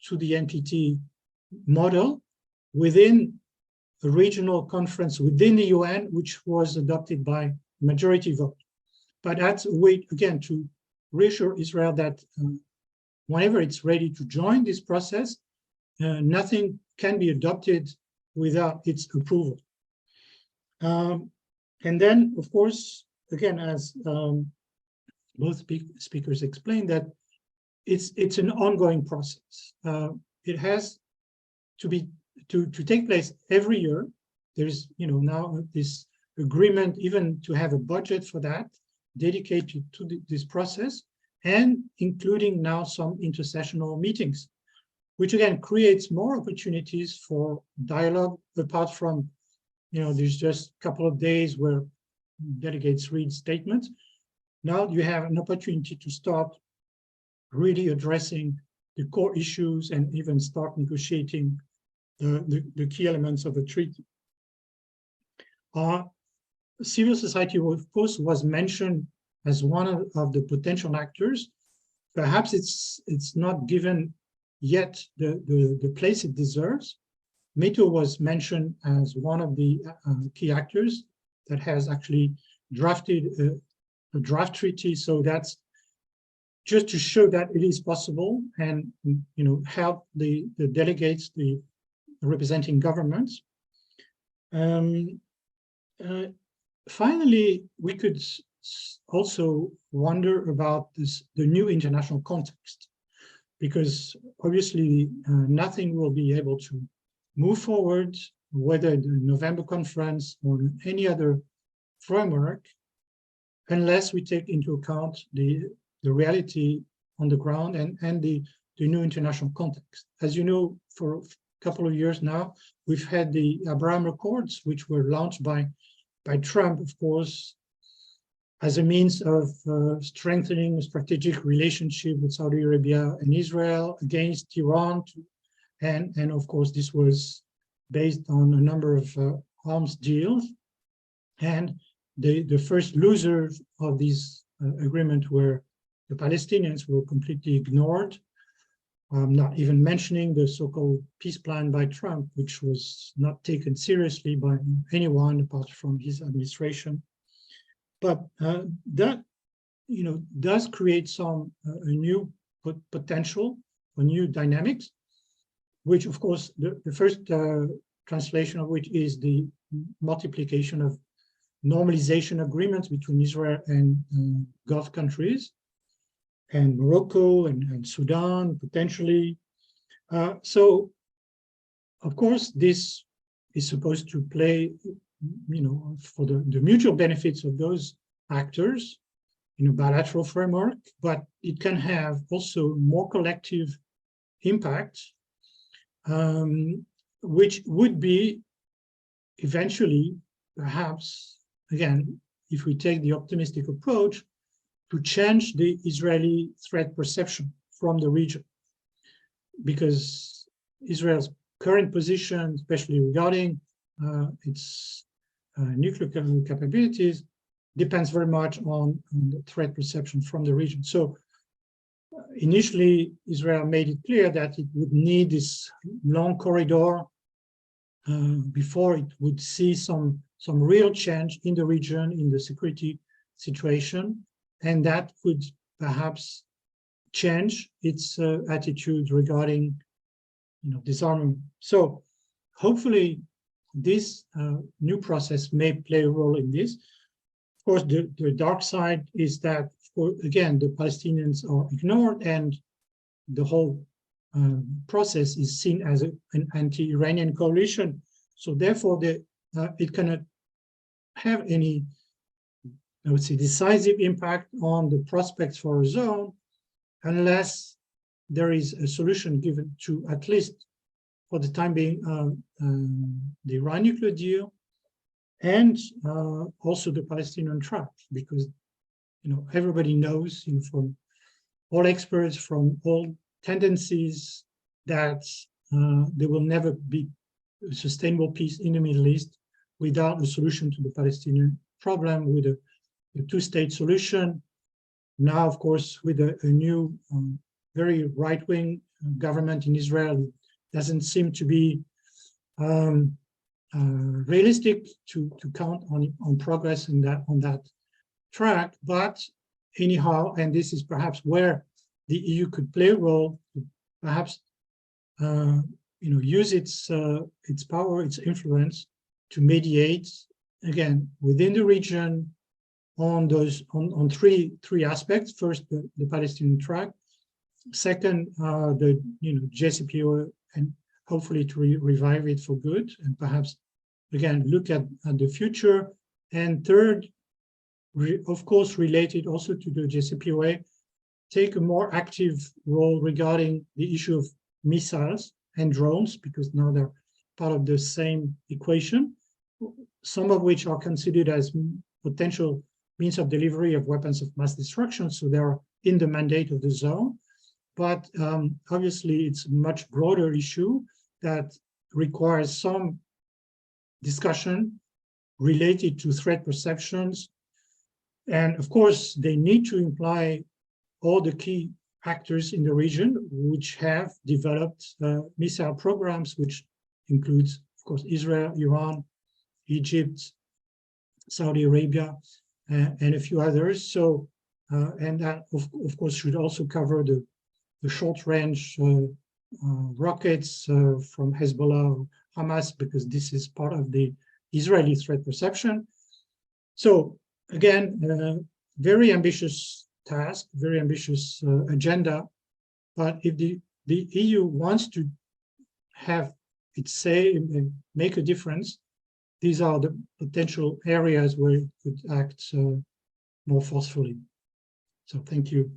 to the NPT model within a regional conference within the UN, which was adopted by majority vote. But that's a way, again, to reassure Israel that whenever it's ready to join this process, nothing can be adopted without its approval. And then, of course, again, as both speakers explained, that it's an ongoing process. It has to take place every year. There's now this agreement even to have a budget for that, dedicated to this process, and including now some intersessional meetings, which again creates more opportunities for dialogue apart from, there's just a couple of days where delegates read statements. Now you have an opportunity to start really addressing the core issues and even start negotiating the key elements of the treaty. Civil society, of course, was mentioned as one of the potential actors. Perhaps it's not given yet the place it deserves. METO was mentioned as one of the key actors that has actually drafted a draft treaty. So that's just to show that it is possible and help the delegates, the representing governments. Finally, we could also wonder about the new international context, because obviously nothing will be able to move forward, whether the November conference or any other framework, unless we take into account the reality on the ground and the new international context. As you know, for a couple of years now, we've had the Abraham Accords, which were launched by Trump, of course, as a means of strengthening a strategic relationship with Saudi Arabia and Israel against Iran. And of course, this was based on a number of arms deals. And the first losers of this agreement were the Palestinians, who were completely ignored. Not even mentioning the so-called peace plan by Trump, which was not taken seriously by anyone apart from his administration. But that, does create some a new potential or new dynamics, which, of course, the first translation of which is the multiplication of normalization agreements between Israel and Gulf countries, and Morocco and Sudan, potentially. So, of course, this is supposed to play, for the mutual benefits of those actors in a bilateral framework, but it can have also more collective impact, which would be eventually, perhaps, again, if we take the optimistic approach, to change the Israeli threat perception from the region, because Israel's current position, especially regarding its nuclear capabilities, depends very much on the threat perception from the region. So initially, Israel made it clear that it would need this long corridor before it would see some real change in the region, in the security situation. And that could perhaps change its attitude regarding, disarmament. So hopefully this new process may play a role in this. Of course, the dark side is that, again, the Palestinians are ignored and the whole process is seen as an anti-Iranian coalition. So therefore, it cannot have any, I would say, decisive impact on the prospects for a zone unless there is a solution given to, at least for the time being, the Iran nuclear deal and also the Palestinian tract, because everybody knows from all experts, from all tendencies, that there will never be a sustainable peace in the Middle East without a solution to the Palestinian problem, with a two-state solution. Now, of course, with a new, very right-wing government in Israel, it doesn't seem to be realistic to count on progress on that track. But anyhow, and this is perhaps where the EU could play a role, perhaps use its power, its influence to mediate, again, within the region, on three aspects. First, the Palestinian tract. Second, the JCPOA, and hopefully to revive it for good, and perhaps again look at the future. And third, of course related also to the JCPOA, take a more active role regarding the issue of missiles and drones, because now they're part of the same equation, some of which are considered as potential means of delivery of weapons of mass destruction, so they're in the mandate of the zone. But obviously, it's a much broader issue that requires some discussion related to threat perceptions. And of course, they need to imply all the key actors in the region which have developed missile programs, which includes, of course, Israel, Iran, Egypt, Saudi Arabia, and a few others. So, and that, of course, should also cover the short-range rockets from Hezbollah or Hamas, because this is part of the Israeli threat perception. So, again, very ambitious task, very ambitious agenda. But if the EU wants to have its say and make a difference, these are the potential areas where it could act more forcefully. So thank you.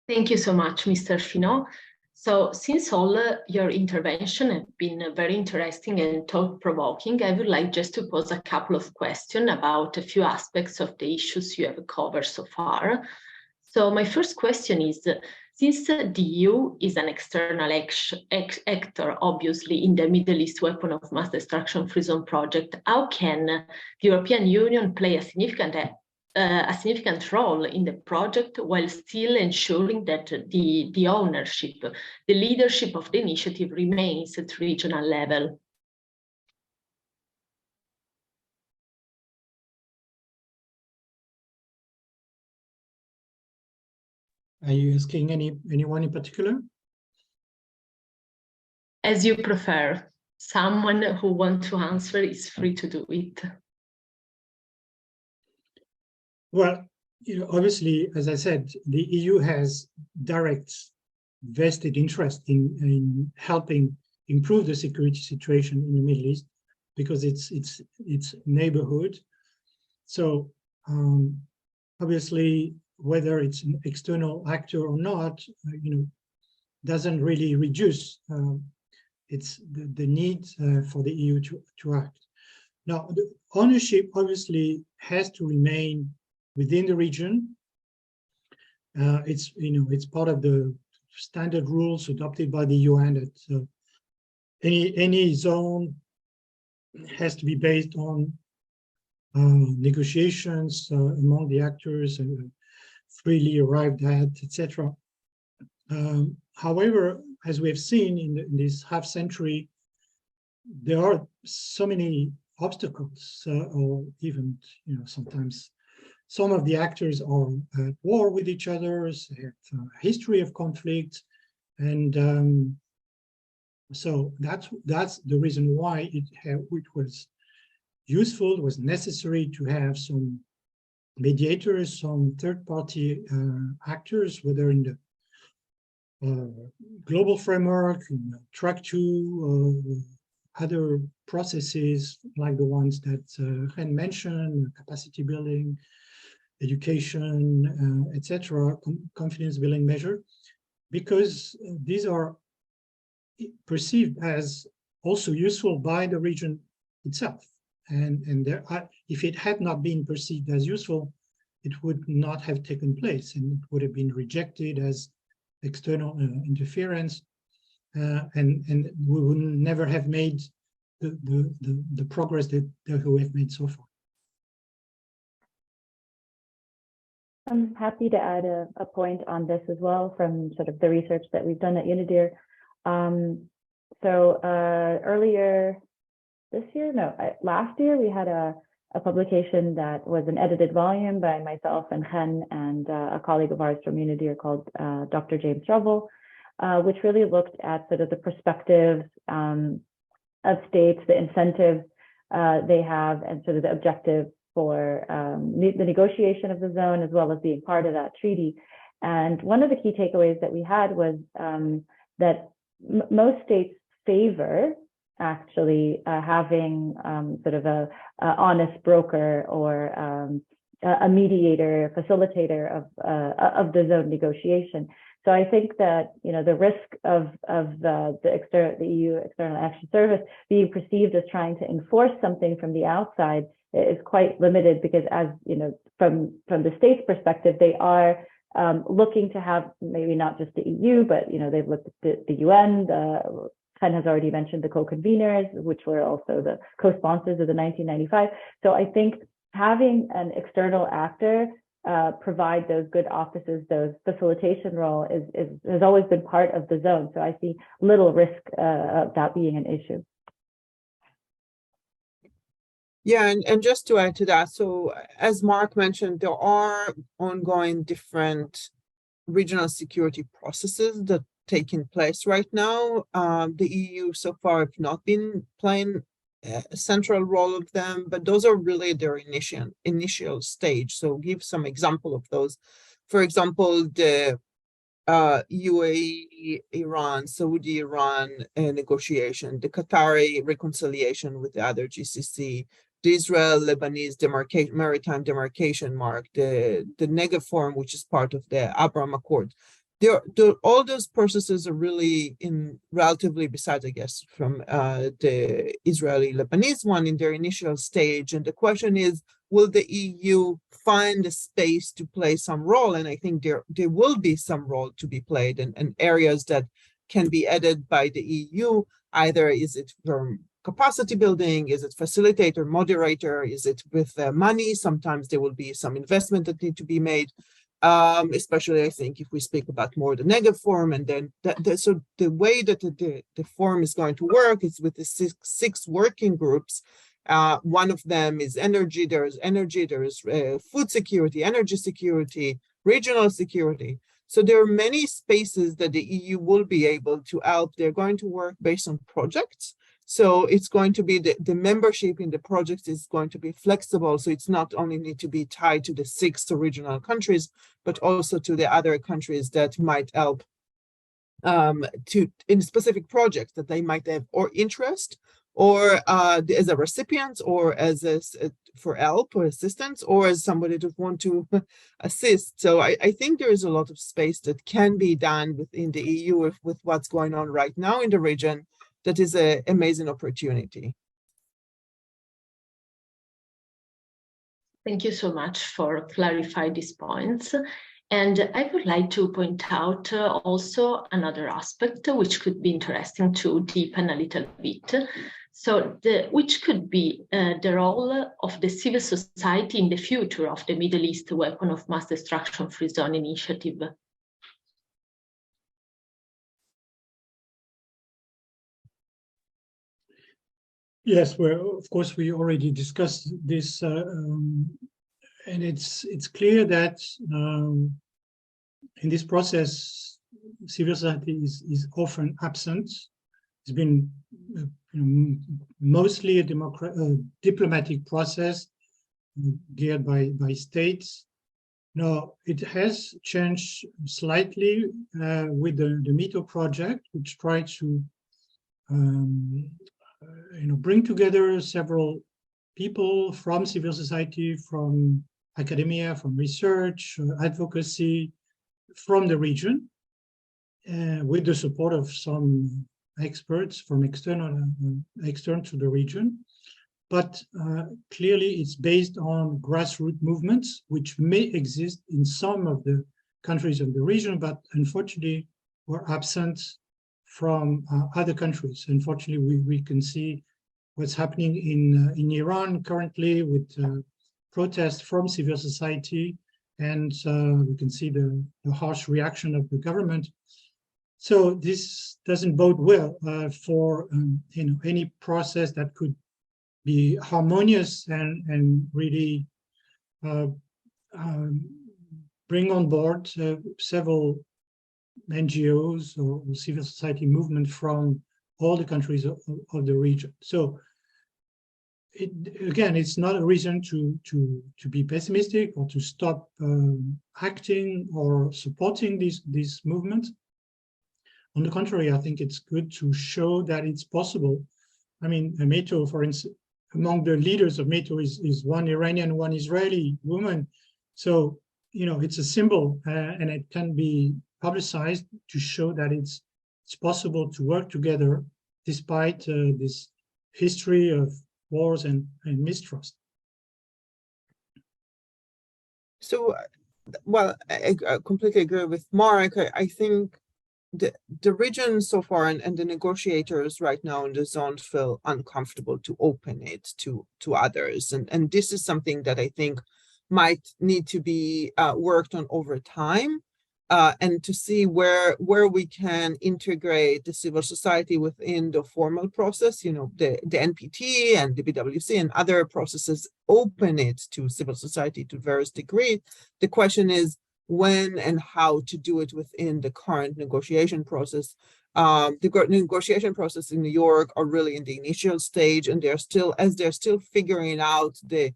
Thank you so much, Mr. Finot. So since all your intervention have been very interesting and thought-provoking, I would like just to pose a couple of questions about a few aspects of the issues you have covered so far. So my first question is, since the EU is an external actor, obviously, in the Middle East weapon of mass destruction free zone project, how can the European Union play a significant role in the project while still ensuring that the ownership, the leadership of the initiative remains at regional level? Are you asking anyone in particular? As you prefer. Someone who wants to answer is free to do it. Well, obviously, as I said, the EU has direct vested interest in helping improve the security situation in the Middle East, because it's neighborhood. So obviously, whether it's an external actor or not, doesn't really reduce it's the need for the EU to act. Now, the ownership obviously has to remain within the region. It's part of the standard rules adopted by the UN that any zone has to be based on negotiations among the actors, freely arrived at, etc. However, as we have seen in this half century, there are so many obstacles, or even sometimes some of the actors are at war with each other, have a history of conflict, and so that's the reason why it was useful, was necessary to have some mediators, some third-party actors, whether in the global framework, in track 2, other processes like the ones that Ren mentioned, capacity building, education, etc., confidence building measure, because these are perceived as also useful by the region itself. And if it had not been perceived as useful, it would not have taken place, and it would have been rejected as external interference, and we would never have made the progress that we have made so far. I'm happy to add a point on this as well from sort of the research that we've done at UNIDIR. Earlier this year, last year, we had a publication that was an edited volume by myself and Chen and a colleague of ours from UNIDIR called Dr. James Rubble, which really looked at sort of the perspectives of states, the incentives they have, and sort of the objective for the negotiation of the zone, as well as being part of that treaty. And one of the key takeaways that we had was that most states favor actually having sort of a honest broker or a mediator, facilitator of the zone negotiation. So I think that the risk of the EU External Action Service being perceived as trying to enforce something from the outside is quite limited, because as from the state's perspective, they are looking to have maybe not just the EU, but they've looked at the UN. Ken has already mentioned the co-conveners, which were also the co-sponsors of the 1995. So I think having an external actor provide those good offices, those facilitation role has always been part of the zone. So I see little risk of that being an issue. Yeah, and just to add to that, so as Mark mentioned, there are ongoing different regional security processes that are taking place right now. The EU so far have not been playing a central role of them, but those are really their initial stage. So give some example of those. For example, the UAE, Iran, Saudi Iran negotiation, the Qatari reconciliation with the other GCC, the Israel-Lebanese maritime demarcation mark, the Negev Forum, which is part of the Abraham Accord. All those processes are really relatively, besides, I guess, from the Israeli-Lebanese one in their initial stage. And the question is, will the EU find a space to play some role? And I think there will be some role to be played, and areas that can be added by the EU. Either is it from capacity building, is it facilitator, moderator, is it with money? Sometimes there will be some investment that need to be made. Especially, I think, if we speak about more the Negev Forum, and then so the way that the forum is going to work is with the six working groups. One of them is energy. There is food security, energy security, regional security. So there are many spaces that the EU will be able to help. They're going to work based on projects. So it's going to be the membership in the project is going to be flexible. So it's not only need to be tied to the 6 original countries, but also to the other countries that might help in specific projects that they might have or interest, or as a recipient, or as for help or assistance, or as somebody that want to assist. So I think there is a lot of space that can be done within the EU with what's going on right now in the region. That is an amazing opportunity. Thank you so much for clarifying these points. And I would like to point out also another aspect which could be interesting to deepen a little bit. So which could be the role of the civil society in the future of the Middle East Weapon of Mass Destruction Free Zone initiative. Yes, well, of course, we already discussed this, and it's clear that in this process, civil society is often absent. It's been mostly a diplomatic process geared by states. Now, it has changed slightly with the METO project, which tried to bring together several people from civil society, from academia, from research, advocacy, from the region, with the support of some experts from external to the region. But clearly it's based on grassroots movements, which may exist in some of the countries of the region, but unfortunately were absent from other countries. Unfortunately, we can see what's happening in Iran currently with protests from civil society, and we can see the harsh reaction of the government. So this doesn't bode well for any process that could be harmonious and really bring on board several NGOs or civil society movement from all the countries of the region. So again, it's not a reason to be pessimistic or to stop acting or supporting this movement. On the contrary, I think it's good to show that it's possible I mean, METO, for instance, among the leaders of METO is one Iranian, one Israeli woman. So, you know, it's a symbol, and it can be publicized to show that it's possible to work together despite this history of wars and mistrust. So, well, I completely agree with Mark. I think the region so far and the negotiators right now in the zone feel uncomfortable to open it to others. And this is something that I think might need to be worked on over time, and to see where we can integrate the civil society within the formal process. You know, the NPT and the BWC and other processes open it to civil society to various degrees. The question is when and how to do it within the current negotiation process. The negotiation process in New York are really in the initial stage, and they're still figuring out the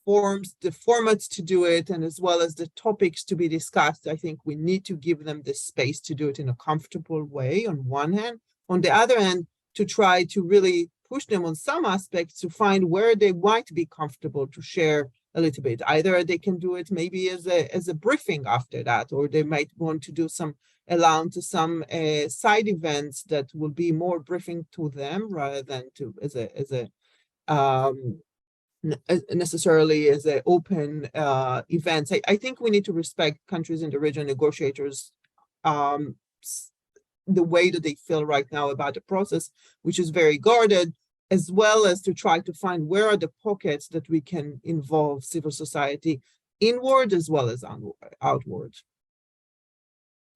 formats to do it, and as well as the topics to be discussed. I think we need to give them the space to do it in a comfortable way on one hand. On the other hand, to try to really push them on some aspects to find where they might be comfortable to share a little bit. Either they can do it maybe as a briefing after that, or they might want to do some side events that will be more briefing to them rather than to necessarily as an open event. I think we need to respect countries in the region, negotiators, the way that they feel right now about the process, which is very guarded, as well as to try to find where are the pockets that we can involve civil society inward as well as outward.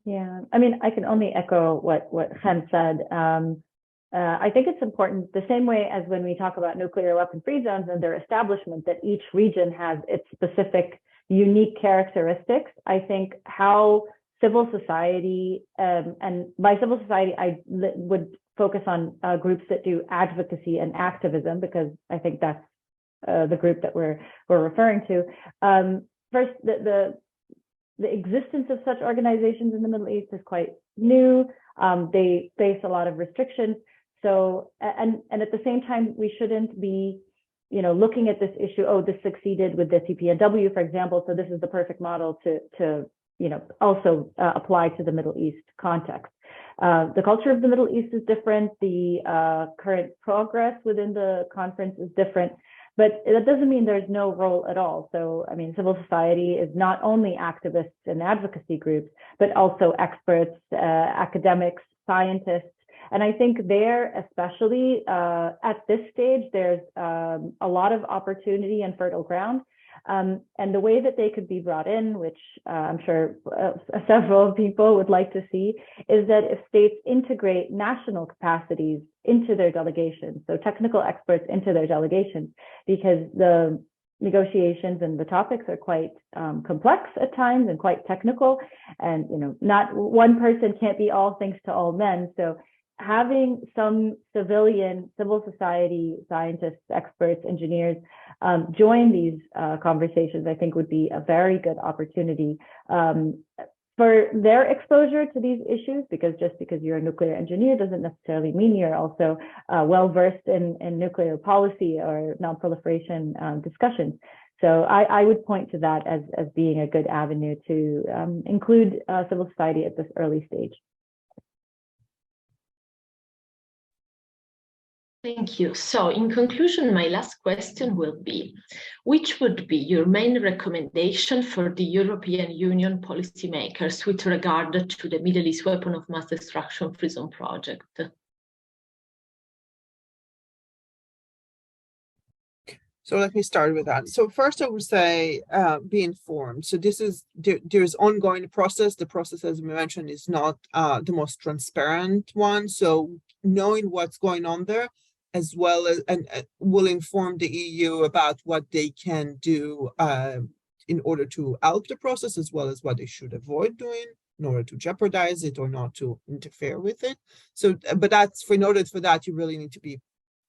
Yeah, I mean, I can only echo what Chen said. I think it's important, the same way as when we talk about nuclear weapon-free zones and their establishment, that each region has its specific unique characteristics. I think how civil society, and by civil society, I would focus on groups that do advocacy and activism, because I think that's the group that we're referring to. First, the existence of such organizations in the Middle East is quite new. They face a lot of restrictions. So, and at the same time, we shouldn't be, looking at this issue, oh, this succeeded with the CPNW, for example, so this is the perfect model to also apply to the Middle East context. The culture of the Middle East is different. The current progress within the conference is different, but that doesn't mean there's no role at all. So, I mean, civil society is not only activists and advocacy groups, but also experts, academics, scientists. And I think there, especially at this stage, there's a lot of opportunity and fertile ground. And the way that they could be brought in, which I'm sure several people would like to see, is that if states integrate national capacities into their delegations, so technical experts into their delegations, because the negotiations and the topics are quite complex at times and quite technical, and not one person can't be all things to all men. So having some civil society scientists, experts, engineers join these conversations, I think would be a very good opportunity for their exposure to these issues, because just because you're a nuclear engineer doesn't necessarily mean you're also well-versed in nuclear policy or non-proliferation discussions. So I would point to that as being a good avenue to include civil society at this early stage. Thank you. So in conclusion, my last question will be, which would be your main recommendation for the European Union policymakers with regard to the Middle East Weapon of Mass Destruction Free Zone project? So let me start with that. So first I would say be informed. So there's ongoing process. The process, as we mentioned, is not the most transparent one. So knowing what's going on there, as well as, and will inform the EU about what they can do in order to help the process, as well as what they should avoid doing in order to jeopardize it or not to interfere with it. So, but in order for that, you really need to be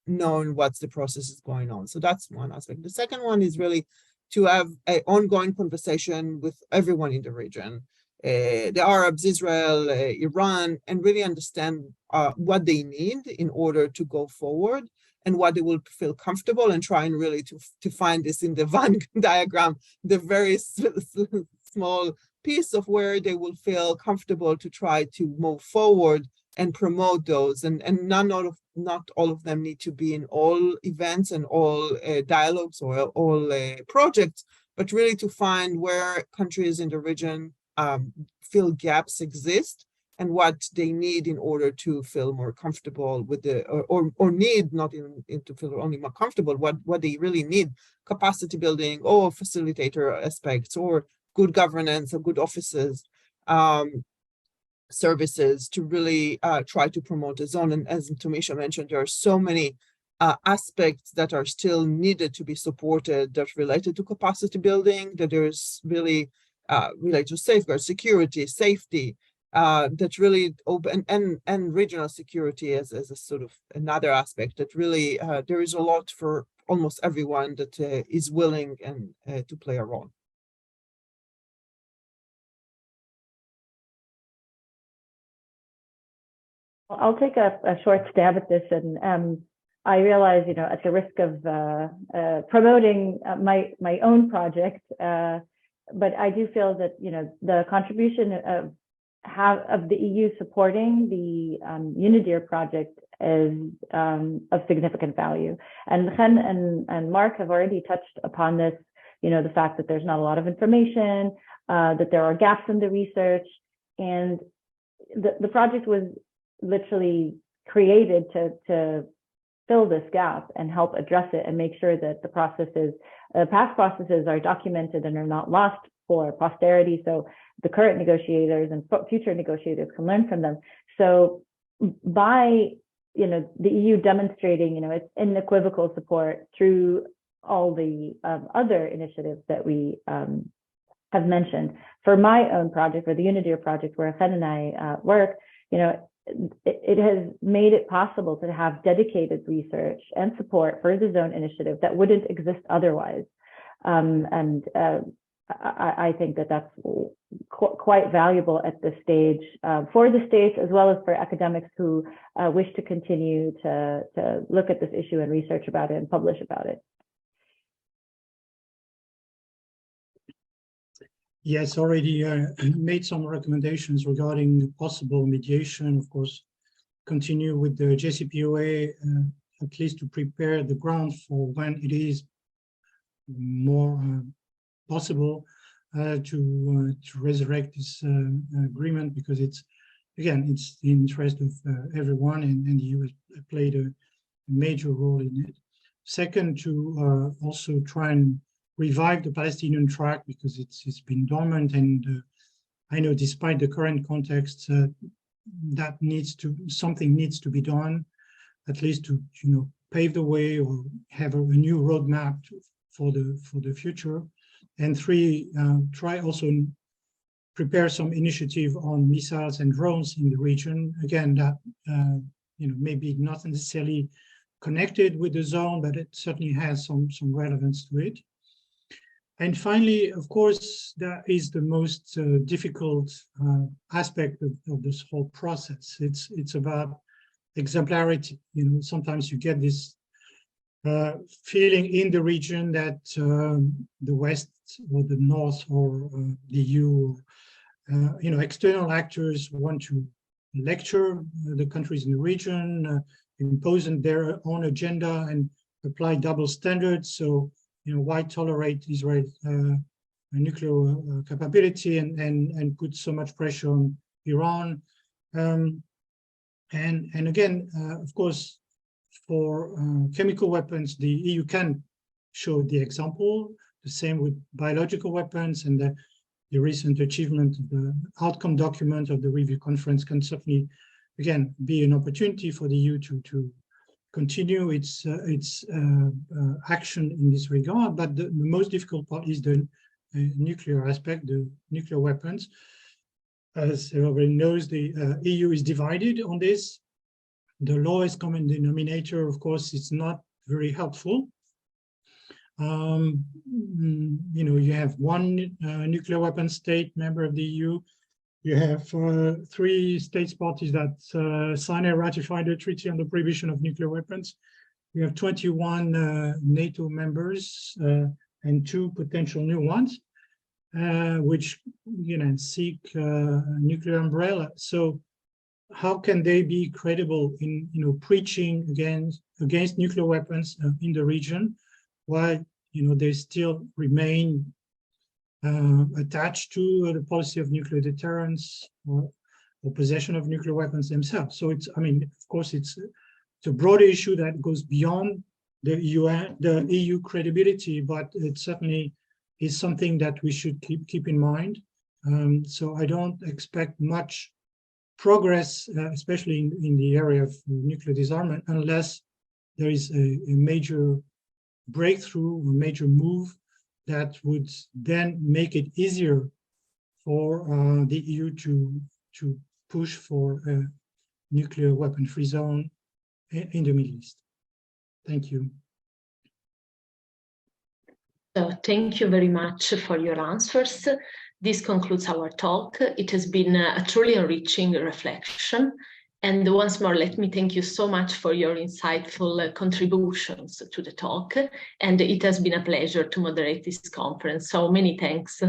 knowing what's the process is going on. So that's one aspect. The second one is really to have an ongoing conversation with everyone in the region, the Arabs, Israel, Iran, and really understand what they need in order to go forward. and what they will feel comfortable, and trying really to find this in the Venn diagram, the very small piece of where they will feel comfortable to try to move forward and promote those. And not all of them need to be in all events and all dialogues or all projects, but really to find where countries in the region feel gaps exist and what they need in order to feel more comfortable with the, or need, not even to feel only more comfortable, what they really need, capacity building or facilitator aspects or good governance or good offices, services to really try to promote the zone. And as Tamisha mentioned, there are so many aspects that are still needed to be supported that related to capacity building, that there's really related to safeguard, security, safety, that really open, and regional security as a sort of another aspect that really there is a lot for almost everyone that is willing and to play a role. I'll take a short stab at this, and I realize, at the risk of promoting my own project, but I do feel that the contribution of the EU supporting the UNIDIR project is of significant value. And Chen and Mark have already touched upon this. The fact that there's not a lot of information, that there are gaps in the research, and the project was literally created to fill this gap and help address it and make sure that the past processes are documented and are not lost for posterity, so the current negotiators and future negotiators can learn from them. So by the EU demonstrating its unequivocal support through all the other initiatives that we have mentioned, for my own project, for the UNIDIR project where Chen and I work, it has made it possible to have dedicated research and support for the zone initiative that wouldn't exist otherwise. I think that that's quite valuable at this stage for the states, as well as for academics who wish to continue to look at this issue and research about it and publish about it. Yes, already made some recommendations regarding possible mediation. Of course, continue with the JCPOA, at least to prepare the ground for when it is more possible to resurrect this agreement, because it's the interest of everyone, and the EU has played a major role in it. Second, to also try and revive the Palestinian track, because it's been dormant, and I know despite the current context that something needs to be done, at least to pave the way or have a new roadmap for the future. And three, try also prepare some initiative on missiles and drones in the region. Again, that maybe not necessarily connected with the zone, but it certainly has some relevance to it. And finally, of course, that is the most difficult aspect of this whole process. It's about exemplarity. Sometimes you get this feeling in the region that the West or the North or the EU, external actors want to lecture the countries in the region, impose their own agenda and apply double standards. So, why tolerate Israel's nuclear capability and put so much pressure on Iran? And again, of course, for chemical weapons, the EU can show the example. The same with biological weapons, and the recent achievement of the outcome document of the review conference can certainly, again, be an opportunity for the EU to continue its action in this regard. But the most difficult part is the nuclear aspect, the nuclear weapons. As everybody knows, the EU is divided on this. The lowest common denominator, of course, is not very helpful. You have one nuclear weapon state member of the EU. You have 3 states parties that sign and ratify the Treaty on the Prohibition of Nuclear Weapons. We have 21 NATO members and 2 potential new ones, which seek a nuclear umbrella. So how can they be credible in preaching against nuclear weapons in the region, while they still remain attached to the policy of nuclear deterrence or possession of nuclear weapons themselves? So it's, of course, it's a broader issue that goes beyond the EU credibility, but it certainly is something that we should keep in mind. So I don't expect much progress, especially in the area of nuclear disarmament, unless there is a major breakthrough, a major move that would then make it easier for the EU to push for a nuclear weapon-free zone in the Middle East. Thank you. So thank you very much for your answers. This concludes our talk. It has been a truly enriching reflection. And once more, let me thank you so much for your insightful contributions to the talk. And it has been a pleasure to moderate this conference. So many thanks.